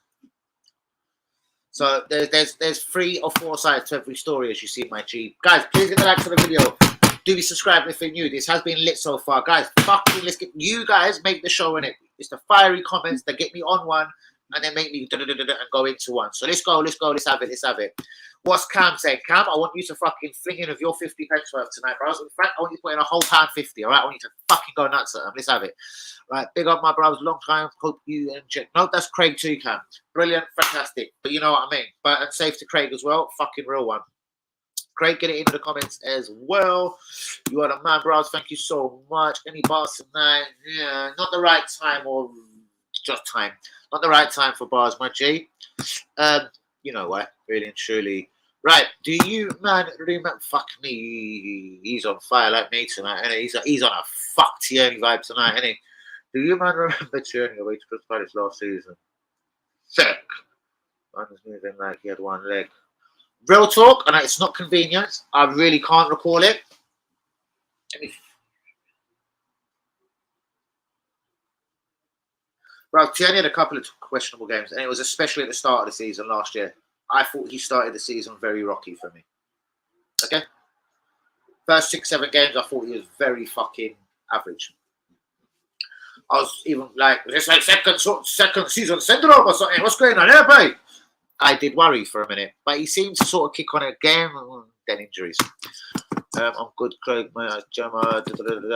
So there's 3 or 4 sides to every story, as you see in my G. Guys, please hit the like for the video. Do be subscribed if you're new. This has been lit so far. Guys, fucking let's get you guys make the show in it. It's the fiery comments that get me on one and then make me and go into one. So let's go, let's have it. What's Cam saying? Cam, I want you to fucking fling in of your 50 pence worth tonight, bros. In fact, I want you to put in a whole £1.50, all right? I want you to fucking go nuts at them. Let's have it. Right, big up my bros. Long time. Hope you enjoy. No, that's Craig too, Cam. Brilliant, fantastic. But you know what I mean. But and safe to Craig as well. Fucking real one. Craig, get it into the comments as well. You are the man, bros. Thank you so much. Any bars tonight? Yeah, not the right time or just time. Not the right time for bars, my G. You know what? Really and truly. Right, do you, man, remember? Fuck me. He's on fire like me tonight, innit? He's on a fuck Tierney vibe tonight, innit? Do you, man, remember Tierney away to Crystal Palace last season? Sick. Man was moving like he had one leg. Real talk, and it's not convenient. I really can't recall it. Bro, Tierney had a couple of questionable games, and it was especially at the start of the season last year. I thought he started the season very rocky for me. Okay? First 6-7 games, I thought he was very fucking average. I was even like, is this like second season syndrome or something? What's going on here, boy? I did worry for a minute, but he seemed to sort of kick on again. Then injuries. I'm good, Craig, Gemma.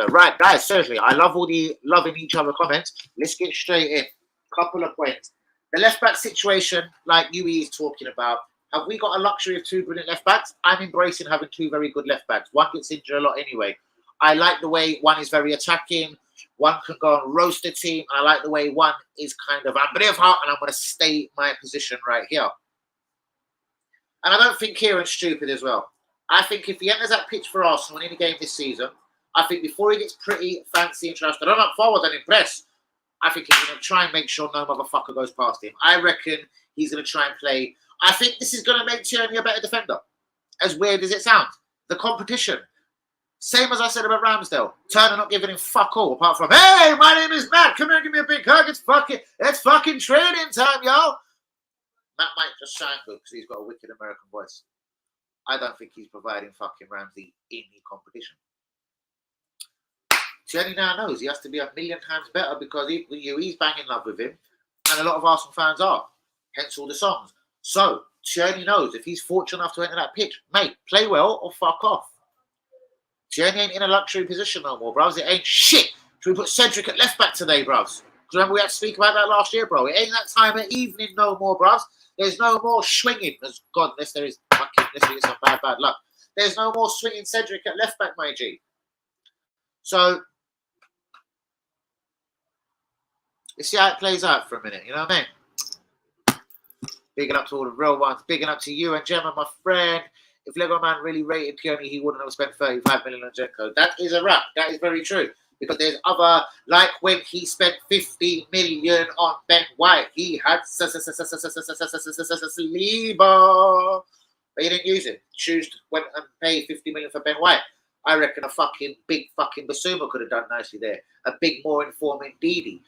Right, guys, seriously, I love all the loving each other comments. Let's get straight in. Couple of points. The left back situation, like UE is talking about, have we got a luxury of 2 brilliant left backs? I'm embracing having 2 very good left backs. One gets injured a lot anyway. I like the way one is very attacking. One can go and roast the team. I like the way one is kind of, I'm brave heart and I'm going to stay my position right here. And I don't think Kieran's stupid as well. I think if he enters that pitch for Arsenal in any game this season, I think before he gets pretty fancy and tries to run up forward and impress, I think he's going to try and make sure no motherfucker goes past him. I reckon he's going to try and play. I think this is going to make Tierney a better defender. As weird as it sounds. The competition. Same as I said about Ramsdale. Turner not giving him fuck all apart from, hey, my name is Matt. Come here, give me a big hug. It's fucking training time, y'all. Matt might just sound good because he's got a wicked American voice. I don't think he's providing fucking Ramsey any competition. Tierney now knows he has to be 1,000,000 times better because he's bang in love with him. And a lot of Arsenal fans are. Hence all the songs. So, Tierney knows if he's fortunate enough to enter that pitch, mate, play well or fuck off. Tierney ain't in a luxury position no more, bros. It ain't shit. Should we put Cedric at left back today, bros? Because remember we had to speak about that last year, bro. It ain't that time of evening no more, bros. There's no more swinging. As God, unless there is some bad luck. There's no more swinging Cedric at left back, my G. So, you see how it plays out for a minute, you know what I mean? Bigging up to all the real ones. Bigging up to you and Gemma, my friend. If Lego Man really rated Tierney, he wouldn't have spent 35 million on Jenko. That is a wrap. That is very true. Because there's other, like when he spent 50 million on Ben White, he had Saliba, but he didn't use it. Went and paid 50 million for Ben White. I reckon a fucking big fucking Basuma could have done nicely there. A big more informing Didi.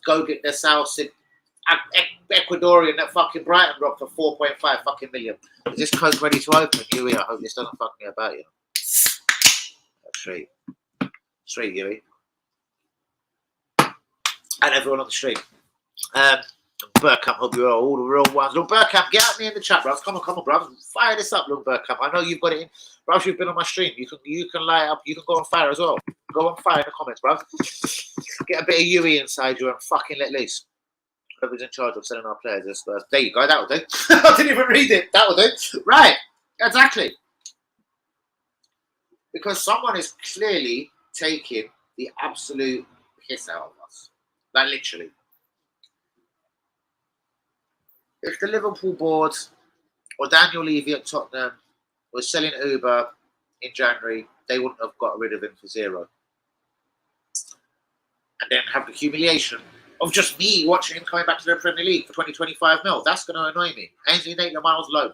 Go get the South Ecuadorian that fucking Brighton robbed for 4.5 fucking million. Is this Coke ready to open? Yui, I hope this doesn't fuck me about you. Straight. Straight, Yui. And everyone on the street. Burkamp, hope you're all the real ones. Look, Burkamp, get at me in the chat, bros. Come on, bros. Fire this up, look, Burkamp. I know you've got it in. Bros, you've been on my stream. You can light up. You can go on fire as well. Go on fire in the comments, bros. Get a bit of Yui inside you and fucking let loose. Whoever's in charge of selling our players this Spurs. There you go, that will do. I didn't even read it. That will do. Right, exactly. Because someone is clearly taking the absolute piss out of us. Like, literally. If the Liverpool board or Daniel Levy at Tottenham was selling Uber in January, they wouldn't have got rid of him for zero. And then have the humiliation of just me watching him coming back to the Premier League for 20-25 mil. That's going to annoy me. Ainsley Tielamans loan.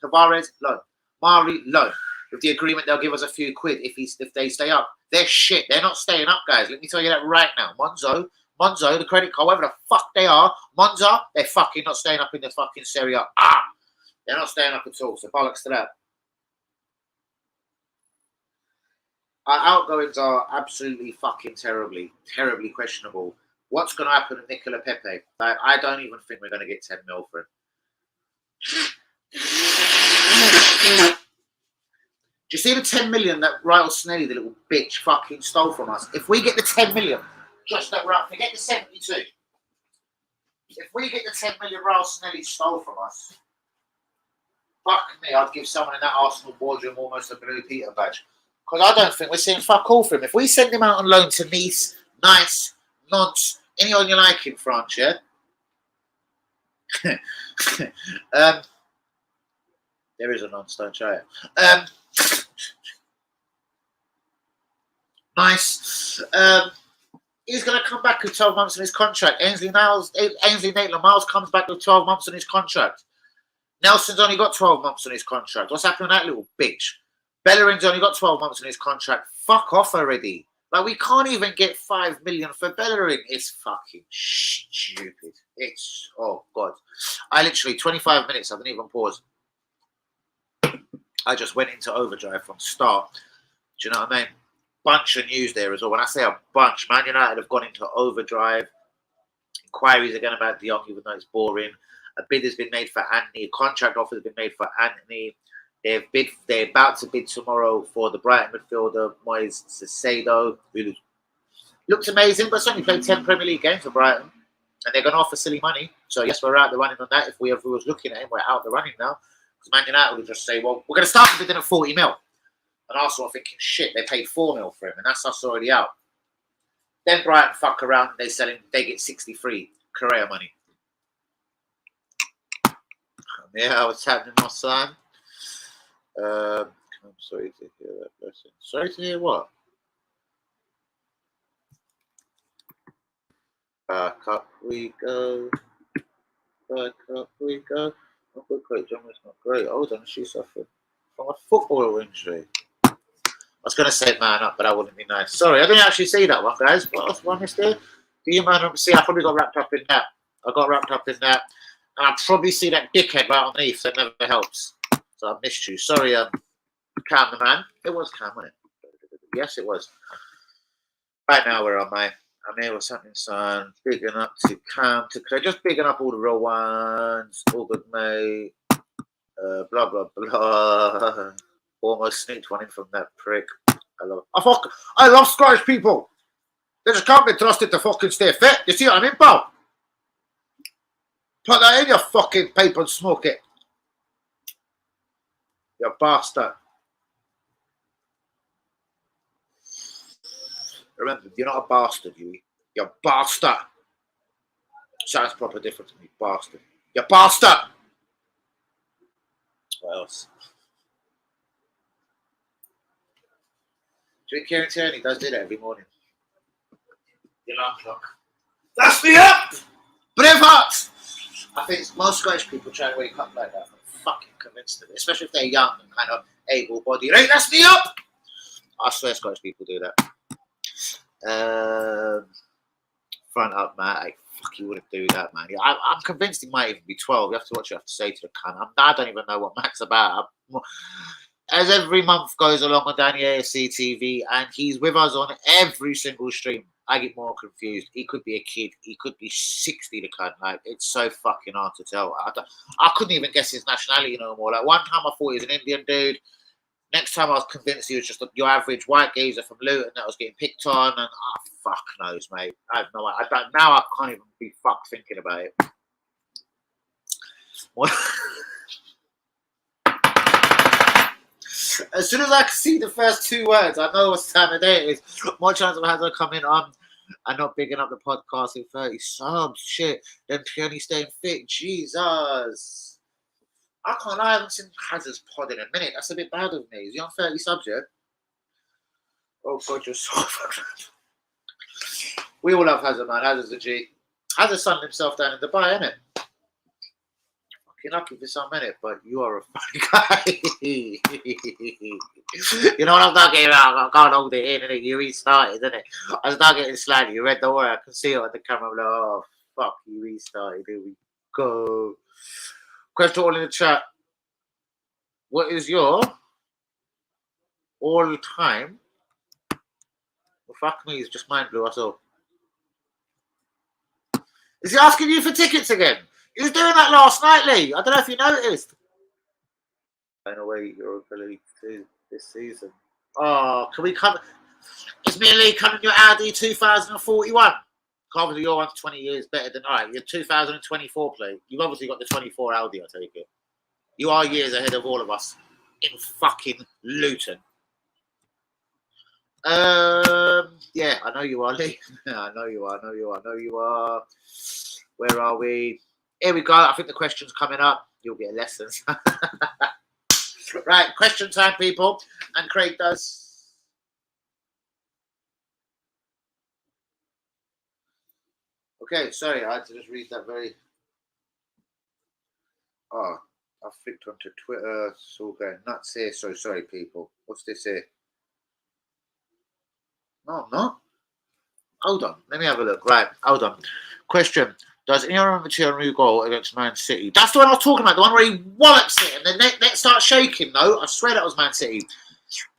Tavares loan. Mari loan. With the agreement, they'll give us a few quid if they stay up. They're shit. They're not staying up, guys. Let me tell you that right now. Monzo, the credit card, whatever the fuck they are, Monza, they're fucking not staying up in the fucking Serie A. They're not staying up at all. So bollocks to that. Our outgoings are absolutely fucking terribly questionable. What's going to happen to Nicola Pepe? Like, I don't even think we're going to get 10 mil for him. Do you see the 10 million that Ryle Snelly, the little bitch, fucking stole from us? If we get the 10 million, just that right, forget the 72. If we get the 10 million Ryle Snelly stole from us, fuck me, I'd give someone in that Arsenal boardroom almost a Blue Peter badge. Because I don't think we're seeing fuck all for him. If we send him out on loan to Nice, Nice, Nantes, anyone you like in France, yeah? There is a Nantes, don't try it. Nice. He's going to come back with 12 months on his contract. Ainsley Maitland-Niles comes back with 12 months on his contract. Nelson's only got 12 months on his contract. What's happening to that little bitch? Bellerin's only got 12 months on his contract. Fuck off already. Like, we can't even get 5 million for Bellerin. It's fucking stupid. It's, oh, God. I literally, 25 minutes, I didn't even pause. I just went into overdrive from start. Do you know what I mean? Bunch of news there as well. When I say a bunch, Man United have gone into overdrive. Inquiries again about De Jong, even though it's boring. A bid has been made for Anthony. A contract offer has been made for Anthony. They're about to bid tomorrow for the Brighton midfielder Moise Caicedo, who looks amazing, but it's only played 10 Premier League games for Brighton. And they're going to offer silly money. So, yes, we're out the running on that. If we was looking at him, we're out the running now. Because Man United would just say, well, we're going to start bidding at 40 mil. And Arsenal are thinking, shit, they paid 4 mil for him. And that's us already out. Then Brighton fuck around. They sell him. They get 63 Correa money. Yeah, what's happening, my son? I'm sorry to hear that blessing. Sorry to hear what? Back up we go. Back up we go. Not good, great. John was not great. Hold on, she suffered from a football injury. I was going to say man up, but that wouldn't be nice. Sorry, I didn't actually see that one, guys. What else one is there? Do you man up? See, I probably got wrapped up in that. I got wrapped up in that. And I probably see that dickhead right underneath, so it never helps. So I missed you. Sorry, Cam the man. It was Cam, wasn't it? Yes, it was. Right now, where am I? I'm here with something, son. Bigging up to Cam, to Claire. Just bigging up all the real ones. All good, mate. Blah, blah, blah. Almost sneaked one in from that prick. I love Scottish people. They just can't be trusted to fucking stay fit. You see what I mean, pal? Put that in your fucking pipe and smoke it. You bastard. Remember, you're not a bastard, you're a bastard. Sounds proper different to me, bastard. You bastard! What else? Drink Kieran Tierney does do that every morning. Your alarm clock. That's me up! Braveheart! I think most Scottish people try to wake up like that. I'm fucking convinced of it. Especially if they're young and kind of able-bodied. Right, that's me up! I swear Scottish people do that. Front up, Matt. Fuck, you wouldn't do that, man. I'm convinced he might even be 12. You have to watch what you have to say to the cunt. I don't even know what Matt's about. As every month goes along on Danny AFC TV, and he's with us on every single stream, I get more confused. He could be a kid. He could be 60, the cunt. Like, it's so fucking hard to tell. I couldn't even guess his nationality no more. Like, one time I thought he was an Indian dude. Next time I was convinced he was just your average white geezer from Luton that was getting picked on, and fuck knows, mate. I have no idea. Now I can't even be fucked thinking about it. What? As soon as I can see the first two words, I know what time of day it is. More chance of having to come in on and not bigging up the podcast in 30 subs. Shit. Then Peony staying fit. Jesus. I can't lie, I haven't seen Hazard's pod in a minute. That's a bit bad of me. Is he on 30 subs yet? Oh, God, you're so fucking. We all love Hazard, man. Hazard's a G. Hazard sunned himself down in Dubai, innit? Fucking lucky for some minute, but you are a funny guy. You know what I'm talking about? I can't hold it in, innit? You restarted, innit? I start getting slightly. You read the word. I can see it on the camera. I'm like, oh, fuck, you restarted. Here we go. Question all in the chat. What is your all-time? Well, fuck me, he's just mind blew us all. Is he asking you for tickets again? He was doing that last night, Lee. I don't know if you noticed. Going away your ability to this season. Oh, can we come? Is me and Lee coming your Audi 2041? Obviously, your one's 20 years better than all right. Your 2024 plate. You've obviously got the 24 Audi, I take it. You are years ahead of all of us in fucking Luton. Yeah, I know you are, Lee. I know you are. Where are we? Here we go. I think the question's coming up. You'll get lessons. Right, question time, people. And Craig does. Okay, sorry, I had to just read that very. Oh, I flicked onto Twitter. It's all going nuts here. So sorry, people. What's this here? No, I'm not. Hold on. Let me have a look. Right, hold on. Question. Does anyone remember Thierry goal against Man City? That's the one I was talking about. The one where he wallops it and the net starts shaking, though. I swear that was Man City.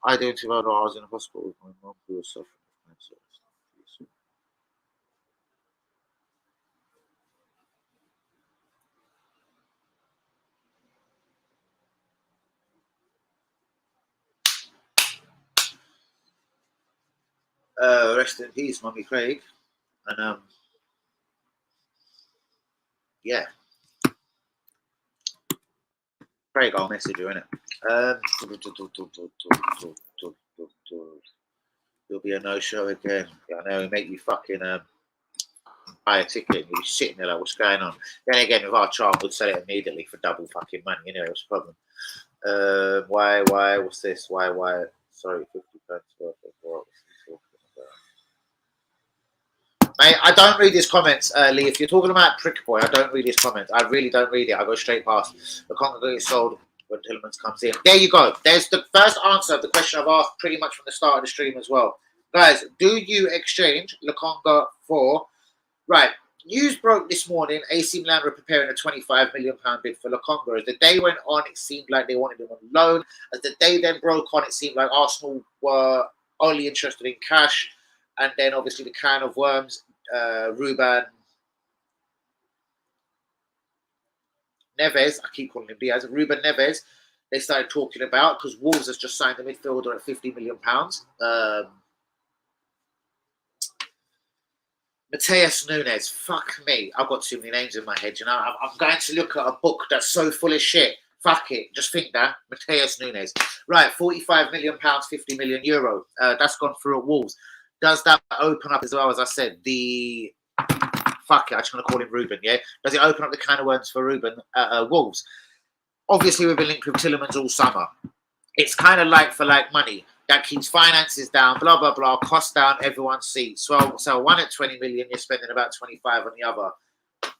I don't know. I was in a hospital with my mum who was suffering from cancer. Rest in peace, Mummy Craig. And yeah, Craig, I'll message you, innit? You'll be a no-show again. I know, make you fucking buy a ticket and you'll be sitting there like, what's going on? Then again, with our child, we'd sell it immediately for double fucking money. You know, what's the problem? Why? What's this? Why? Sorry, 50 pence worth of what? Mate, I don't read his comments, Lee. If you're talking about Prick Boy, I don't read his comments. I really don't read it. I go straight past. The Lokonga gets sold when Tielamans comes in. There you go. There's the first answer of the question I've asked pretty much from the start of the stream as well. Guys, do you exchange Lokonga for... Right, news broke this morning. AC Millan were preparing a £25 million bid for Lokonga. As the day went on, it seemed like they wanted him on loan. As the day then broke on, it seemed like Arsenal were only interested in cash. And then obviously the can of worms, Ruben Neves, I keep calling him Diaz, Ruben Neves, they started talking about, because Wolves has just signed the midfielder at £50 million. Mateus Nunes, fuck me. I've got too many names in my head, you know. I'm going to look at a book that's so full of shit. Fuck it. Just think that. Mateus Nunes. Right, £45 million, €50 million. That's gone through at Wolves. Does that open up as well, as I said, the... Fuck it, I'm just going to call him Ruben, yeah? Does it open up the can of worms for Ruben Wolves? Obviously, we've been linked with Tielamans all summer. It's kind of like for like money. That keeps finances down, blah, blah, blah, cost down everyone's seats. So one at 20 million, you're spending about 25 on the other.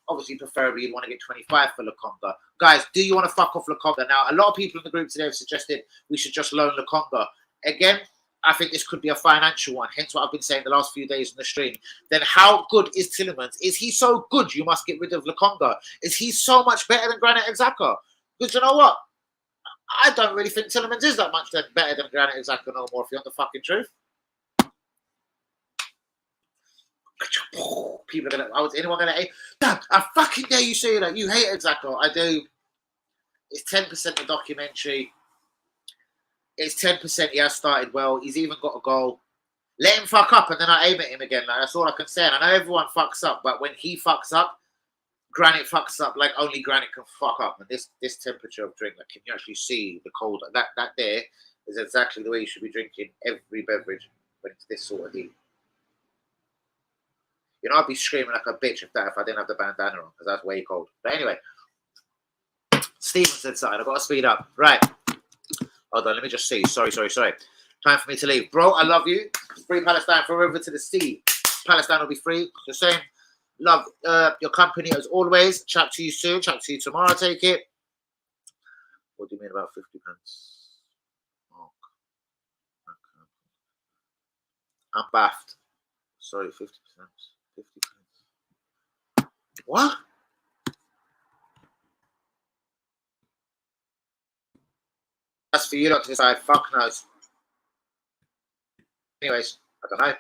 Obviously, preferably, you'd want to get 25 for Lokonga. Guys, do you want to fuck off Lokonga? Now, a lot of people in the group today have suggested we should just loan Lokonga. Again, I think this could be a financial one, hence what I've been saying the last few days on the stream. Then how good is Tielamans? Is he so good you must get rid of Lokonga? Is he so much better than Granit Xhaka? Because you know what? I don't really think Tielamans is that much better than Granit Xhaka no more, if you want the fucking truth. People are going to... Anyone going to hate? Damn, I fucking dare you say that. You hate Xhaka. I do. It's 10% the documentary. It's 10% he has started well. He's even got a goal. Let him fuck up and then I aim at him again. Like, that's all I can say. And I know everyone fucks up, but when he fucks up, Granite fucks up like only Granite can fuck up. And this temperature of drink, like, can you actually see the cold? That there is exactly the way you should be drinking every beverage when it's this sort of heat. You know, I'd be screaming like a bitch if I didn't have the bandana on, because that's way cold. But anyway, Stephen said something. I've got to speed up. Right. Hold on, let me just see. Sorry. Time for me to leave. Bro, I love you. Free Palestine forever to the sea. Palestine will be free. The same. Love your company as always. Chat to you soon. Chat to you tomorrow. Take it. What do you mean about 50 pence? Oh. I'm baffed. Sorry, 50 pence. 50 pence. What? That's for you not to decide. Fuck knows. Anyways, I don't know.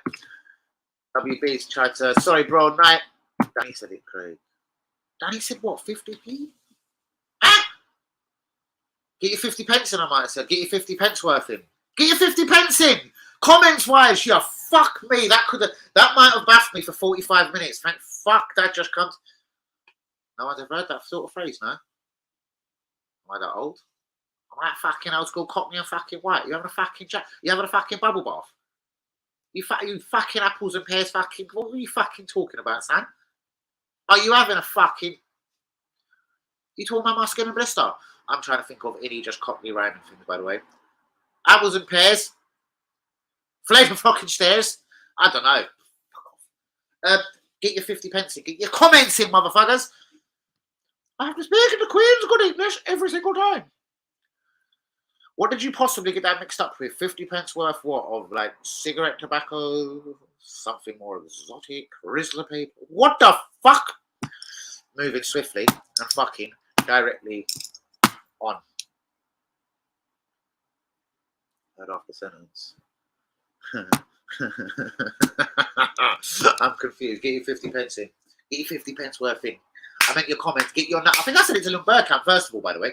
WB's tried to... Sorry, bro, night. Danny said it, Craig. Danny said what, 50p? Ah! Get your 50 pence in, I might have said. Get your 50 pence worth in. Get your 50 pence in! Comments-wise, yeah, fuck me. That might have baffed me for 45 minutes. Thank fuck that just comes... No one's ever heard that sort of phrase, no? Am I that old? Am I fucking old school cockney and fucking white? You having a fucking bubble bath? You fucking apples and pears fucking... What were you fucking talking about, son? Are you having a fucking... You talking about my skin and blister? I'm trying to think of any just cockney rhyming things, by the way. Apples and pears. Flavour fucking stairs. I don't know. Get your 50 pence in. Get your comments in, motherfuckers. I have to speak in the Queen's good English every single time. What did you possibly get that mixed up with? 50 pence worth what? Of like cigarette tobacco? Something more exotic? Rizzler paper? What the fuck? Moving swiftly and fucking directly on. Heard half the sentence. I'm confused. Get your 50 pence in. Get your 50 pence worth in. I meant your comments. Get your. I think I said it to Lung Burkamp first of all, by the way.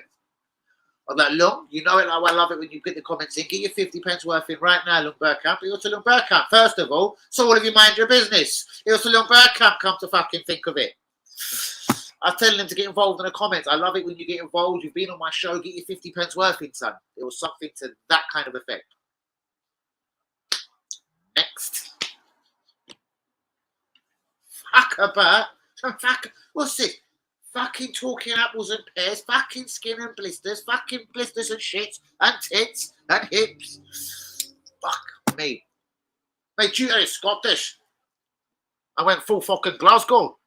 I'm like, Lung, you know it. I love it when you get the comments in. Get your 50 pence worth in right now, Lung Burkamp. It was to Lung Burkamp first of all. So all of you mind your business. It was to Lung Burkamp. Come to fucking think of it. I was telling them to get involved in the comments. I love it when you get involved. You've been on my show. Get your 50 pence worth in, son. It was something to that kind of effect. Next. Fuck about. Fuck. What's this? Fucking talking apples and pears. Fucking skin and blisters. Fucking blisters and shits. And tits. And hips. Fuck me. Mate, you are Scottish. I went full fucking Glasgow.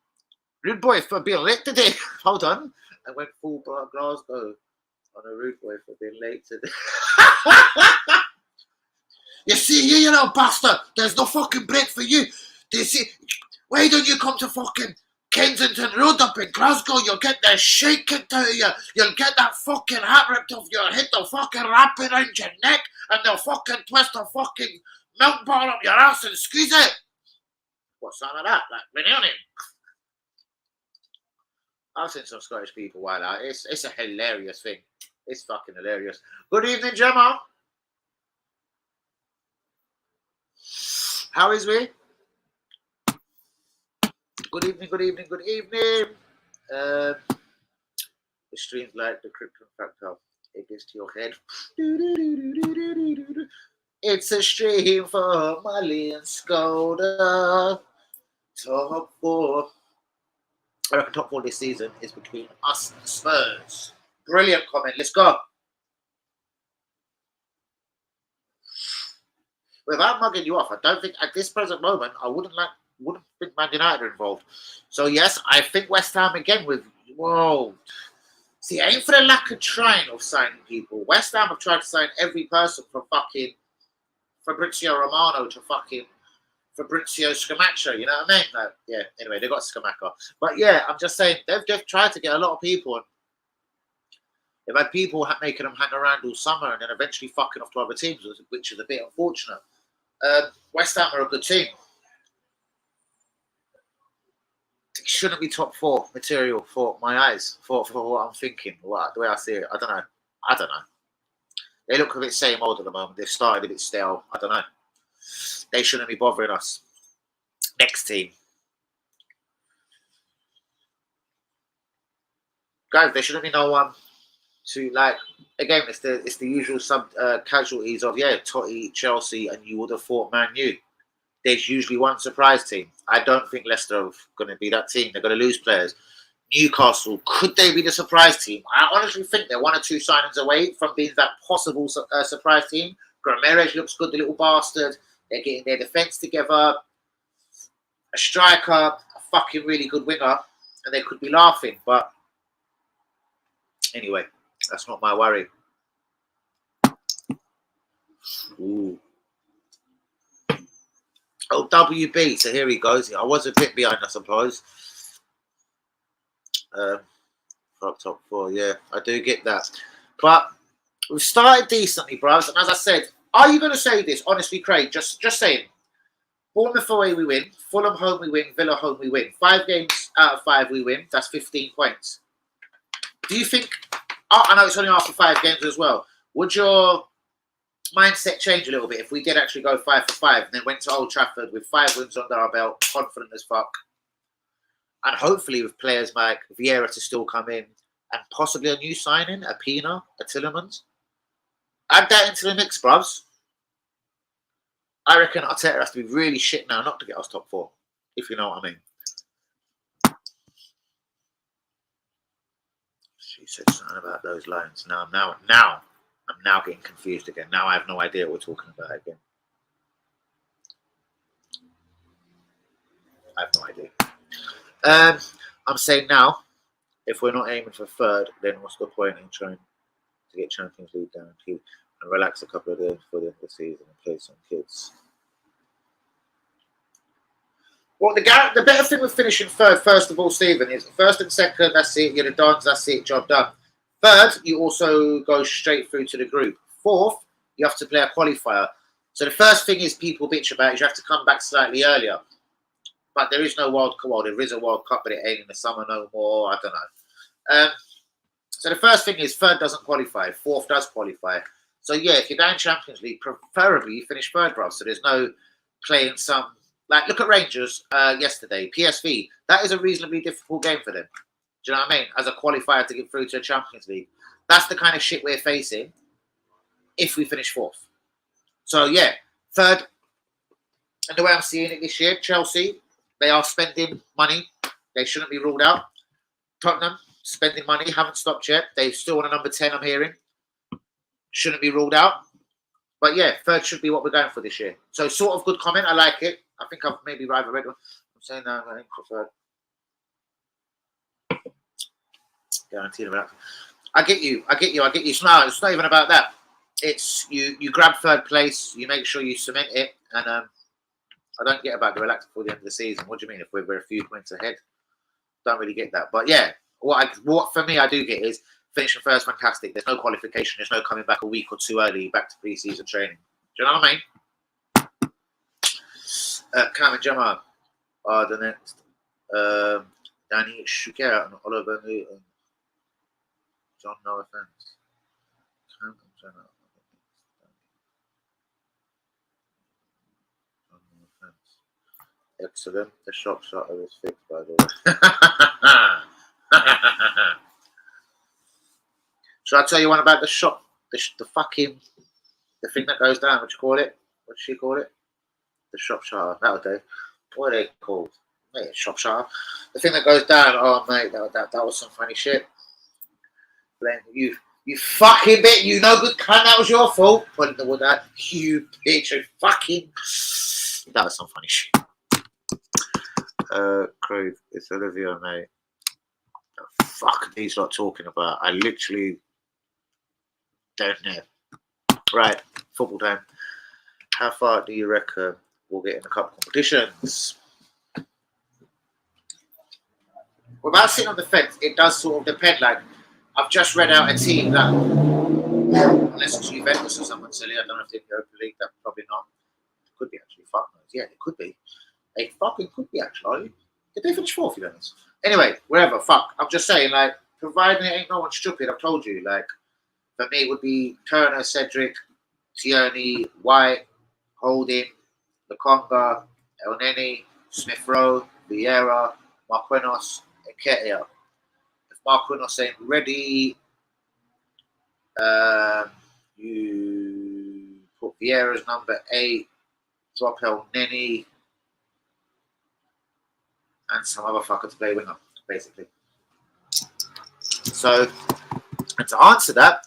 Rude boy for being late today. Hold on. I went full Glasgow on a rude boy for being late today. You see, you little bastard. There's no fucking break for you. Do you see? Why don't you come to fucking Kensington Road up in Glasgow? You'll get the shit kicked out of you. You'll get that fucking hat ripped off your head. They'll fucking wrap it around your neck. And they'll fucking twist a fucking milk bar up your ass and squeeze it. What's some of that? Like reunion. I've seen some Scottish people while out. It's a hilarious thing. It's fucking hilarious. Good evening, Gemma. How is we? Good evening, good evening, good evening. The stream's like the Krypton factor. It gets to your head. It's a stream for Molly and Skoda. Top 4. I reckon top 4 this season is between us and Spurs. Brilliant comment. Let's go. Without mugging you off, I don't think at this present moment I wouldn't think Man United are involved. So yes, I think West Ham again with whoa. See, I ain't for the lack of trying of signing people. West Ham have tried to sign every person from fucking Fabrizio Romano to fucking Fabrizio Scamacca, you know what I mean? Like, yeah, anyway, they got Scamacca. But yeah, I'm just saying, they've tried to get a lot of people. And they've had people making them hang around all summer and then eventually fucking off to other teams, which is a bit unfortunate. West Ham are a good team. It shouldn't be top 4 material for my eyes, for what I'm thinking, the way I see it. I don't know. They look a bit same old at the moment. They've started a bit stale. I don't know. They shouldn't be bothering us. Next team. Guys, there shouldn't be no one to, like, again, it's the usual casualties of, yeah, Totti, Chelsea, and you would have thought Man U. There's usually one surprise team. I don't think Leicester are going to be that team. They're going to lose players. Newcastle, could they be the surprise team? I honestly think they're 1 or 2 signings away from being that possible surprise team. Ramirez looks good, the little bastard. They're getting their defence together. A striker, a fucking really good winger, and they could be laughing. But anyway, that's not my worry. Ooh. Oh, WB. So here he goes. I was a bit behind, I suppose. Top 4, yeah, I do get that. But we've started decently, bros. And as I said, are you going to say this? Honestly, Craig, just saying. Bournemouth away we win. Fulham home we win. Villa home we win. 5 games out of 5 we win. That's 15 points. Do you think... Oh, I know it's only after 5 games as well. Would your mindset change a little bit if we did actually go 5 for 5 and then went to Old Trafford with 5 wins under our belt, confident as fuck? And hopefully with players like Vieira to still come in and possibly a new signing, a Pina, a Tielamans. Add that into the mix, bruvs. I reckon Arteta has to be really shit now not to get us top 4, if you know what I mean. She said something about those lines. I'm now getting confused again. Now I have no idea what we're talking about again. I have no idea. I'm saying now, if we're not aiming for 3rd, then what's the point in trying to get Champions League guaranteed and relax a couple of days before the end of the season and play some kids? Well, the better thing with finishing 3rd, first of all, Stephen, is 1st and 2nd, that's it, you're the dons, that's it, job done. 3rd, you also go straight through to the group. 4th, you have to play a qualifier. So the first thing is people bitch about is you have to come back slightly earlier. But there is no World Cup. Well, there is a World Cup, but it ain't in the summer no more. I don't know. So the first thing is third doesn't qualify. Fourth does qualify. So yeah, if you're going Champions League, preferably you finish third, bro. So there's no playing some... Like, look at Rangers yesterday. PSV. That is a reasonably difficult game for them. Do you know what I mean? As a qualifier to get through to a Champions League. That's the kind of shit we're facing if we finish fourth. So yeah, third. And the way I'm seeing it this year, Chelsea, they are spending money. They shouldn't be ruled out. Tottenham, spending money, haven't stopped yet. They still want a number 10, I'm hearing. Shouldn't be ruled out. But yeah, third should be what we're going for this year. So sort of good comment. I like it. I think I've maybe either read one. I'm saying that I think preferred. Guaranteed about that. I get you. It's not even about that. It's you grab third place, you make sure you cement it, and I don't get about the relax before the end of the season. What do you mean if we're a few points ahead? Don't really get that. But yeah, what for me I do get is finishing first, fantastic. There's no qualification. There's no coming back a week or two early back to pre-season training. Do you know what I mean? Cam and Gemma are the next. Danny Shuker and Oliver Newton. John, no offense. Cam and Gemma. John, no offense. Excellent. The shop shutter is fixed, by the way. Should I tell you one about the shop? The fucking... The thing that goes down, what do you call it? What does she call it? The shop shutter. That'll do. What are they called? Mate, shop shutter. The thing that goes down, oh mate, that was some funny shit. Blame you fucking bitch, you no good cunt, that was your fault. Putting the wood out, you bitch, you fucking... That was some funny shit. Craig, it's Olivia, mate. The fuck are these lot talking about? I literally don't know. Right, football time. How far do you reckon we'll get in the cup competitions? Without sitting on the fence, it does sort of depend. Like, I've just read out a team that, unless it's Juventus or someone silly, I don't know if they're in the Europa League, that probably not. It could be actually. Fuck knows. Yeah, it could be. It fucking could be actually. Did they finish fourth, Juventus? Anyway, wherever, fuck. I'm just saying, like, providing it ain't no one stupid, I've told you, like, for me it would be Turner, Cedric, Tierney, White, Holding, Lokonga, Elneny, Smith Rowe, Vieira, Marquinhos, and Ketia. If Marquinhos ain't ready, you put Vieira's number 8, drop Elneny, and some other fucker to play winger, basically. So, and to answer that,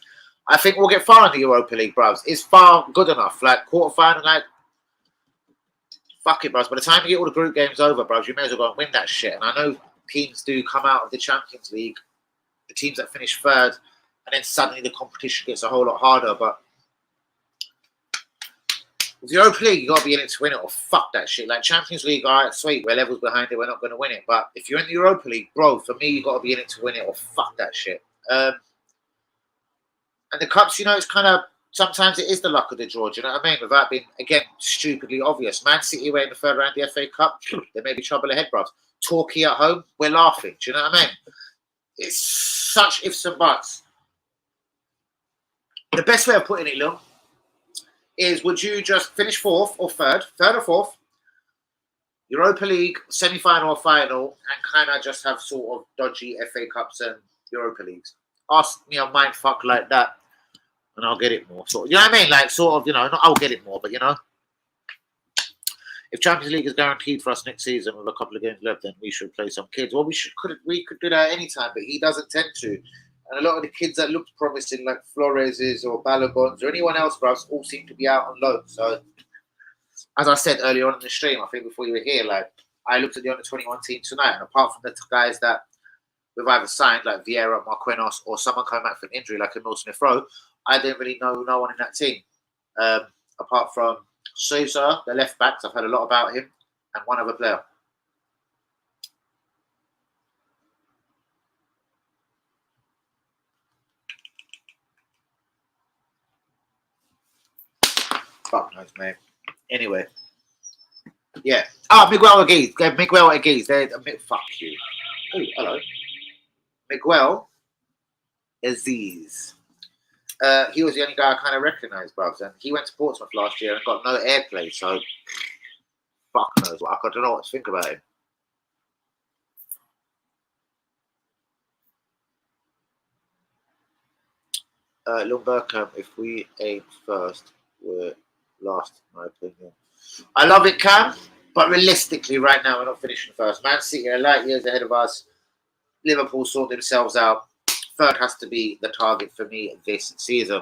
I think we'll get far in the Europa League, bros. It's far good enough. Like, quarterfinal, like, fuck it, bros. By the time you get all the group games over, bros, you may as well go and win that shit. And I know teams do come out of the Champions League, the teams that finish third, and then suddenly the competition gets a whole lot harder. But with the Europa League, you got to be in it to win it, or fuck that shit. Like, Champions League, all right, sweet, we're levels behind it, we're not going to win it. But if you're in the Europa League, bro, for me, you got to be in it to win it, or fuck that shit. And the cups, you know, it's kind of, sometimes it is the luck of the draw, do you know what I mean? Without being, again, stupidly obvious. Man City away in the third round of the FA Cup, there may be trouble ahead, bros. Torquay at home, we're laughing, do you know what I mean? It's such ifs and buts. The best way of putting it, Lil, is would you just finish fourth or third or fourth, Europa League, semi-final or final, and kind of just have sort of dodgy FA Cups and Europa Leagues? Ask me a mind fuck like that, and I'll get it more. So, you know what I mean? Like, sort of, you know, not I'll get it more, but, you know, if Champions League is guaranteed for us next season with a couple of games left, then we should play some kids. Well, we could do that anytime, but he doesn't tend to. And a lot of the kids that looked promising, like Flores's or Balagons or anyone else, for us, all seem to be out on loan. So, as I said earlier on in the stream, I think before you were here, like, I looked at the under-21 team tonight, and apart from the guys that we've either signed, like Vieira, Marquinhos, or someone coming back from injury, like Emil Smith Rowe, I didn't really know no one in that team. Apart from Sousa, the left backs, I've heard a lot about him, and one other player. Fuck knows, man. Anyway. Yeah. Ah, Miguel Aguiz. Miguel Aguiz. Fuck you. Oh, hello. Miguel Aziz. He was the only guy I kind of recognised, bruv. And he went to Portsmouth last year and got no airplay, so fuck knows. I don't know what to think about him. Lundberg, if we ain't first, we're last, in my opinion. I love it, Cam, but realistically, right now, we're not finishing first. Man City are light years ahead of us. Liverpool sort themselves out. Third has to be the target for me this season.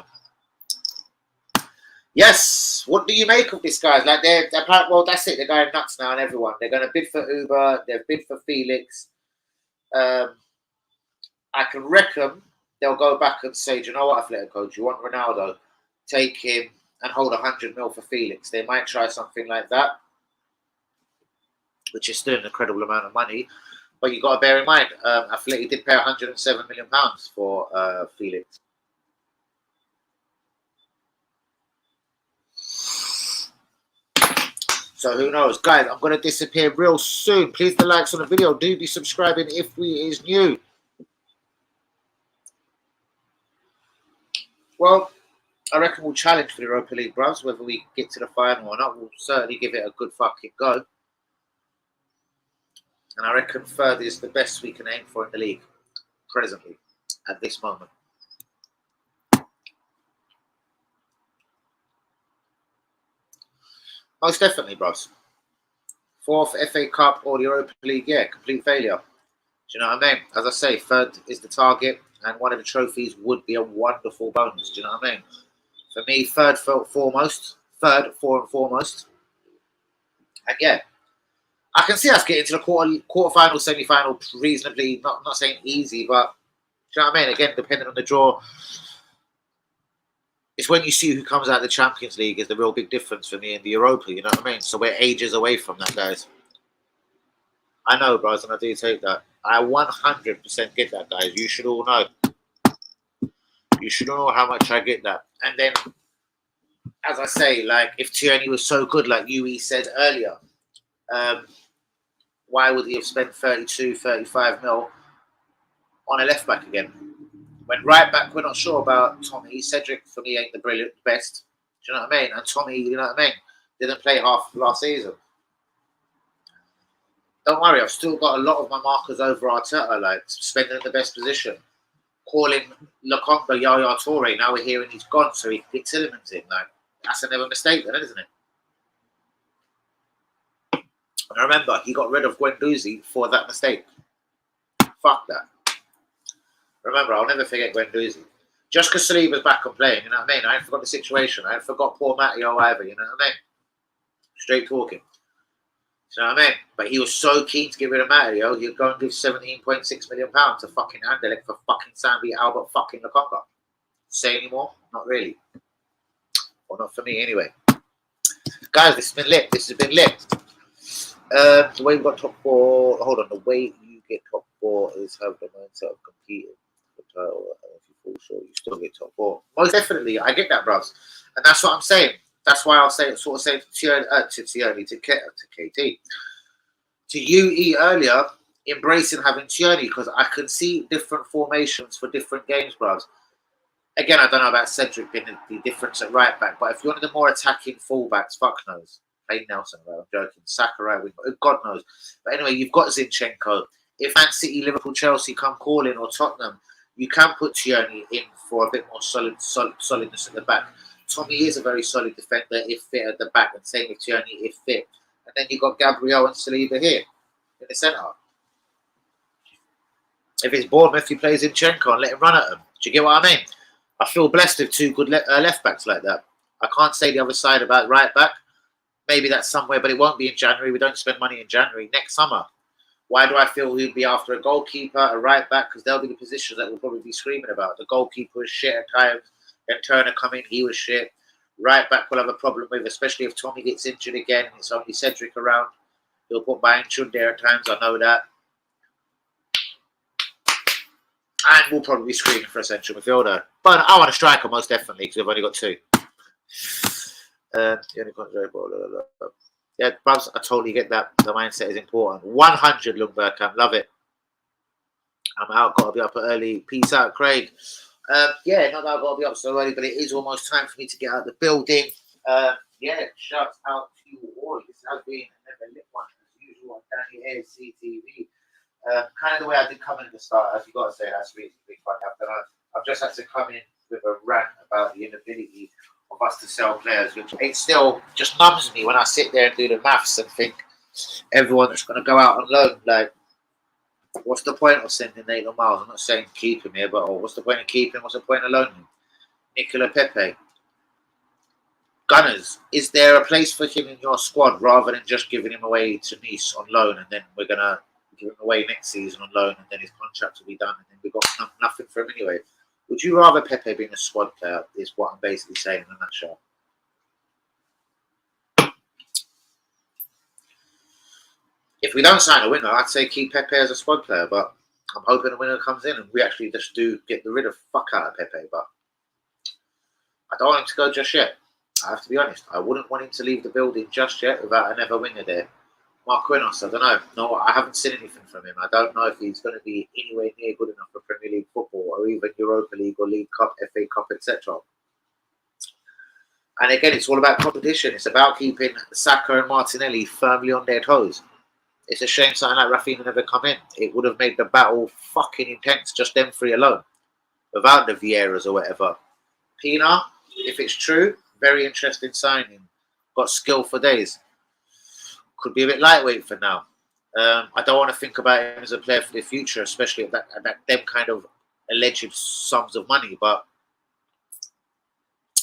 Yes. What do you make of this, guys? Like they're well, that's it. They're going nuts now, and everyone. They're going to bid for Uber. They've bid for Felix. I can reckon they'll go back and say, do you know what, Atletico, do you want Ronaldo? Take him and hold 100 mil for Felix. They might try something like that, which is still an incredible amount of money. But you've got to bear in mind, Atleti did pay £107 million for Felix. So who knows? Guys, I'm going to disappear real soon. Please the likes on the video. Do be subscribing if we is new. Well, I reckon we'll challenge for the Europa League, bros. Whether we get to the final or not, we'll certainly give it a good fucking go. And I reckon third is the best we can aim for in the league, presently, at this moment. Most definitely, bros. Fourth, FA Cup or the Europa League, yeah, complete failure. Do you know what I mean? As I say, third is the target, and one of the trophies would be a wonderful bonus. Do you know what I mean? For me, third foremost. And yeah, I can see us getting to the quarterfinal, semi-final reasonably, not saying easy, but do you know what I mean? Again, depending on the draw. It's when you see who comes out of the Champions League is the real big difference for me in the Europa, you know what I mean? So we're ages away from that, guys. I know, bros, and I do take that. I 100% get that, guys. You should all know. You should know how much I get that. And then, as I say, like, if Tierney was so good, like Yui said earlier, why would he have spent 32, 35 mil on a left-back again? When right-back, we're not sure about Tommy. Cedric, for me, ain't the best. Do you know what I mean? And Tommy, you know what I mean? Didn't play half last season. Don't worry, I've still got a lot of my markers over Arteta, like spending in the best position. Calling Lokonga Yaya Toure, now we're hearing he's gone, so he can get Tielamans in. Like, that's another mistake then, isn't it? And remember, he got rid of Guendouzi for that mistake. Fuck that. Remember, I'll never forget Guendouzi. Just because Saliba's back and playing, you know what I mean? I ain't forgot the situation. I ain't forgot poor Matty or whatever, you know what I mean? Straight talking. You know what I mean? But he was so keen to get rid of Mario, he'd go and give £17.6 million to fucking Anderlecht for fucking Sambi Albert fucking Lokonga. Say any more? Not really. Or not for me anyway. Guys, this has been lit. This has been lit. The way we got top four, hold on, the way you get top four is have the mindset of competing for the title. If you fall short, you still get top four. Most definitely, I get that, bros. And that's what I'm saying. That's why I'll say to KT. To UE earlier, embracing having Tierney, because I can see different formations for different games, bros. Again, I don't know about Cedric being the difference at right back, but if you're one of the more attacking fullbacks, fuck knows. Play Nelson, right? I'm joking. Saka, right? God knows. But anyway, you've got Zinchenko. If Man City, Liverpool, Chelsea come calling, or Tottenham, you can put Tierney in for a bit more solidness at the back. Tommy is a very solid defender if fit at the back, and same with Tierney if fit. And then you've got Gabriel and Saliba here in the centre. If it's Bournemouth, he plays Zinchenko and let him run at him. Do you get what I mean? I feel blessed with two good left backs like that. I can't say the other side about right back. Maybe that's somewhere, but it won't be in January. We don't spend money in January. Next summer. Why do I feel we'd be after a goalkeeper, a right back? Because they'll be the positions that we'll probably be screaming about. The goalkeeper was shit at times. Then Turner come in, he was shit. Right back will have a problem with, especially if Tommy gets injured again and it's only Cedric around. He'll put Bayern there at times, I know that. And we'll probably be screaming for a central midfielder. But I want a striker, most definitely, because we've only got two. The only country, blah, blah, blah, blah. Yeah, Buzz, I totally get that. The mindset is important. 100 Lundberg, love it. I'm out, gotta be up early. Peace out, Craig. Yeah, not that I've got to be up so early, but it is almost time for me to get out of the building. Yeah, shout out to you all. This has been another lit one, as usual, on Danny AFC TV. Kind of the way I did come in at the start, as you got to say, that's really big fun. I've just had to come in with a rant about the inability of us to sell players, which it still just numbs me when I sit there and do the maths and think everyone that's going to go out on loan, like, what's the point of sending Nathan Miles? I'm not saying keep him here, but what's the point of keeping? What's the point of loaning him? Nicola Pepe. Gunners, is there a place for him in your squad rather than just giving him away to Nice on loan and then we're going to give him away next season on loan and then his contract will be done and then we've got nothing for him anyway? Would you rather Pepe being a squad player is what I'm basically saying in a nutshell. If we don't sign a winner, I'd say keep Pepe as a squad player, but I'm hoping a winner comes in and we actually just do get rid of fuck out of Pepe, but I don't want him to go just yet. I have to be honest. I wouldn't want him to leave the building just yet without another winger there. Mark Quinos, I don't know. No, I haven't seen anything from him. I don't know if he's going to be anywhere near good enough for Premier League football or even Europa League or League Cup, FA Cup, etc. And again, it's all about competition. It's about keeping Saka and Martinelli firmly on their toes. It's a shame something like Rafinha never come in. It would have made the battle fucking intense, just them three alone, without the Vieiras or whatever. Pina, if it's true, very interesting signing. Got skill for days. Could be a bit lightweight for now. I don't want to think about him as a player for the future, especially at them kind of alleged sums of money. But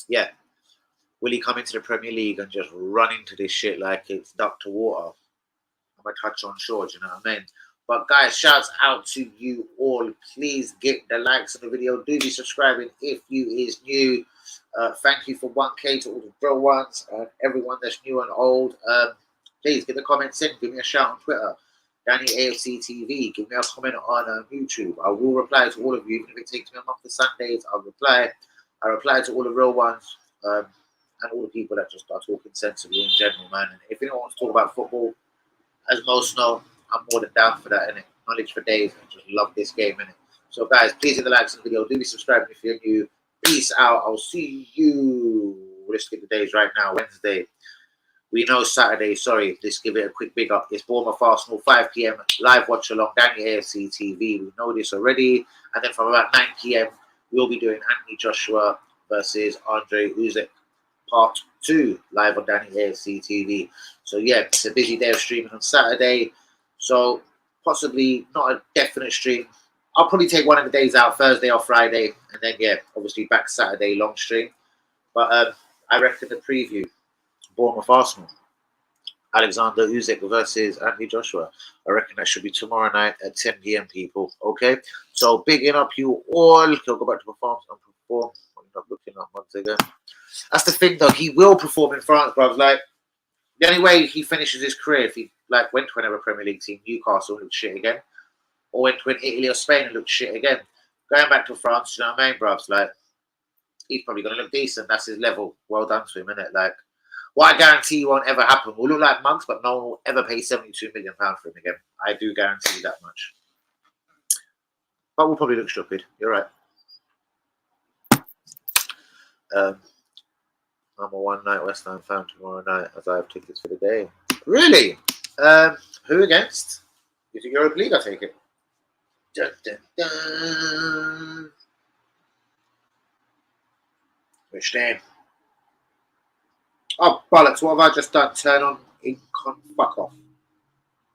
yeah, will he come into the Premier League and just run into this shit like it's duck to water? I'm gonna touch on shore, do you know what I mean? But guys, shouts out to you all. Please get the likes on the video. Do be subscribing if you is new. Thank you for 1K to all the bro ones and everyone that's new and old. Please get the comments in. Give me a shout on Twitter. Danny AFC TV. Give me a comment on YouTube. I will reply to all of you. Even if it takes me a month of Sundays, I'll reply. I reply to all the real ones and all the people that just are talking sensibly in general, man. And if anyone wants to talk about football, as most know, I'm more than down for that, innit? Knowledge for days. I just love this game, innit? So, guys, please hit the likes on the video. Do be subscribing if you're new. Peace out. I'll see you. Let's get the days right now. Wednesday. We know Saturday. Sorry. Let's give it a quick big up. It's Bournemouth Arsenal, 5 p.m. Live watch along. Danny AFC TV. We know this already. And then from about 9 p.m., we'll be doing Anthony Joshua versus Andre Usyk. Part 2 live on Danny AFC TV. So yeah, it's a busy day of streaming on Saturday. So possibly not a definite stream. I'll probably take one of the days out, Thursday or Friday, and then yeah, obviously back Saturday long stream. But I reckon the preview, Bournemouth Arsenal, Alexander Usyk versus Anthony Joshua. I reckon that should be tomorrow night at 10 p.m. people. Okay, so bigging up you all. He'll go back to perform and perform. I'm not looking up once again. That's the thing, though. He will perform in France, bro. Like, the only way he finishes his career if he like went to another Premier League team, Newcastle, and looked shit again, or went to Italy or Spain and looked shit again. Going back to France, you know what I mean, bro? Like, he's probably going to look decent. That's his level. Well done to him, innit? Like, what I guarantee won't ever happen. We'll look like mugs, but no one will ever pay £72 million for him again. I do guarantee that much. But we'll probably look stupid. You're right. I'm a one-night West Ham fan tomorrow night as I have tickets for the day. Really? Who against? You think Europa League? I take it. Dun, dun, dun. Which name? Oh, bollocks. What have I just done? Turn on Incon. Fuck off.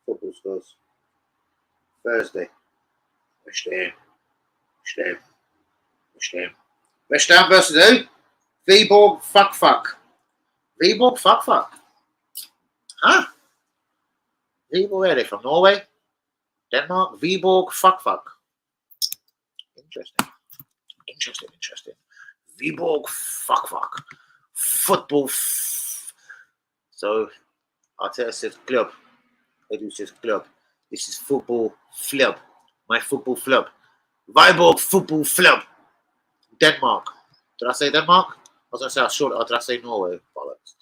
Football scores. Thursday. Which name? Which name? Which name? West Ham versus who? Viborg fuck. Viborg fuck. Huh? Viborg, where are they from? Norway? Denmark? Viborg fuck. Interesting. Viborg fuck. Football. So, Arteta says club. Edu says club. This is football flub. My football flub. Viborg football flub. Denmark. Did I say Denmark? I was going to say I short it, or did I say Norway? bollocks.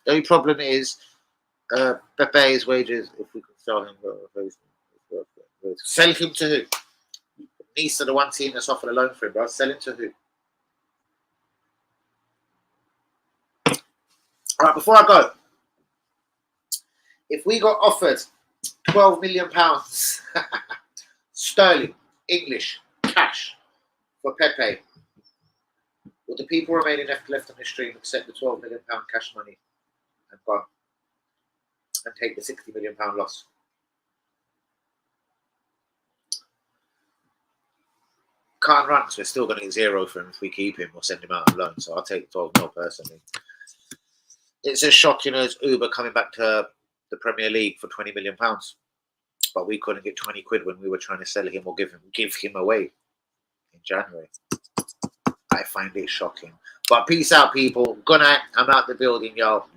The only problem is Pepe's wages. If we can sell him, sell him to who? Nice are the one team that's offered a loan for him, bro. Sell him to who? All right, before I go, if we got offered £12 million sterling, English, cash for Pepe, would the people remaining left on the stream accept the £12 million cash money and go and take the £60 million loss? Can't run, so we're still going to get zero for him if we keep him or send him out on loan. So I'll take 12 mil personally. It's as shocking as Uber coming back to the Premier League for £20 million, but we couldn't get 20 quid when we were trying to sell him or give him away in January. I find it shocking. But peace out, people. Good night. I'm out the building, y'all.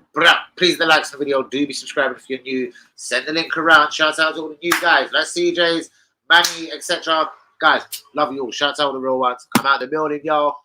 Please the likes on the video. Do be subscribing if you're new. Send the link around. Shout out to all the new guys like CJs, Manny, etc. Guys, love you all. Shout out to the real ones. I'm out the building, y'all.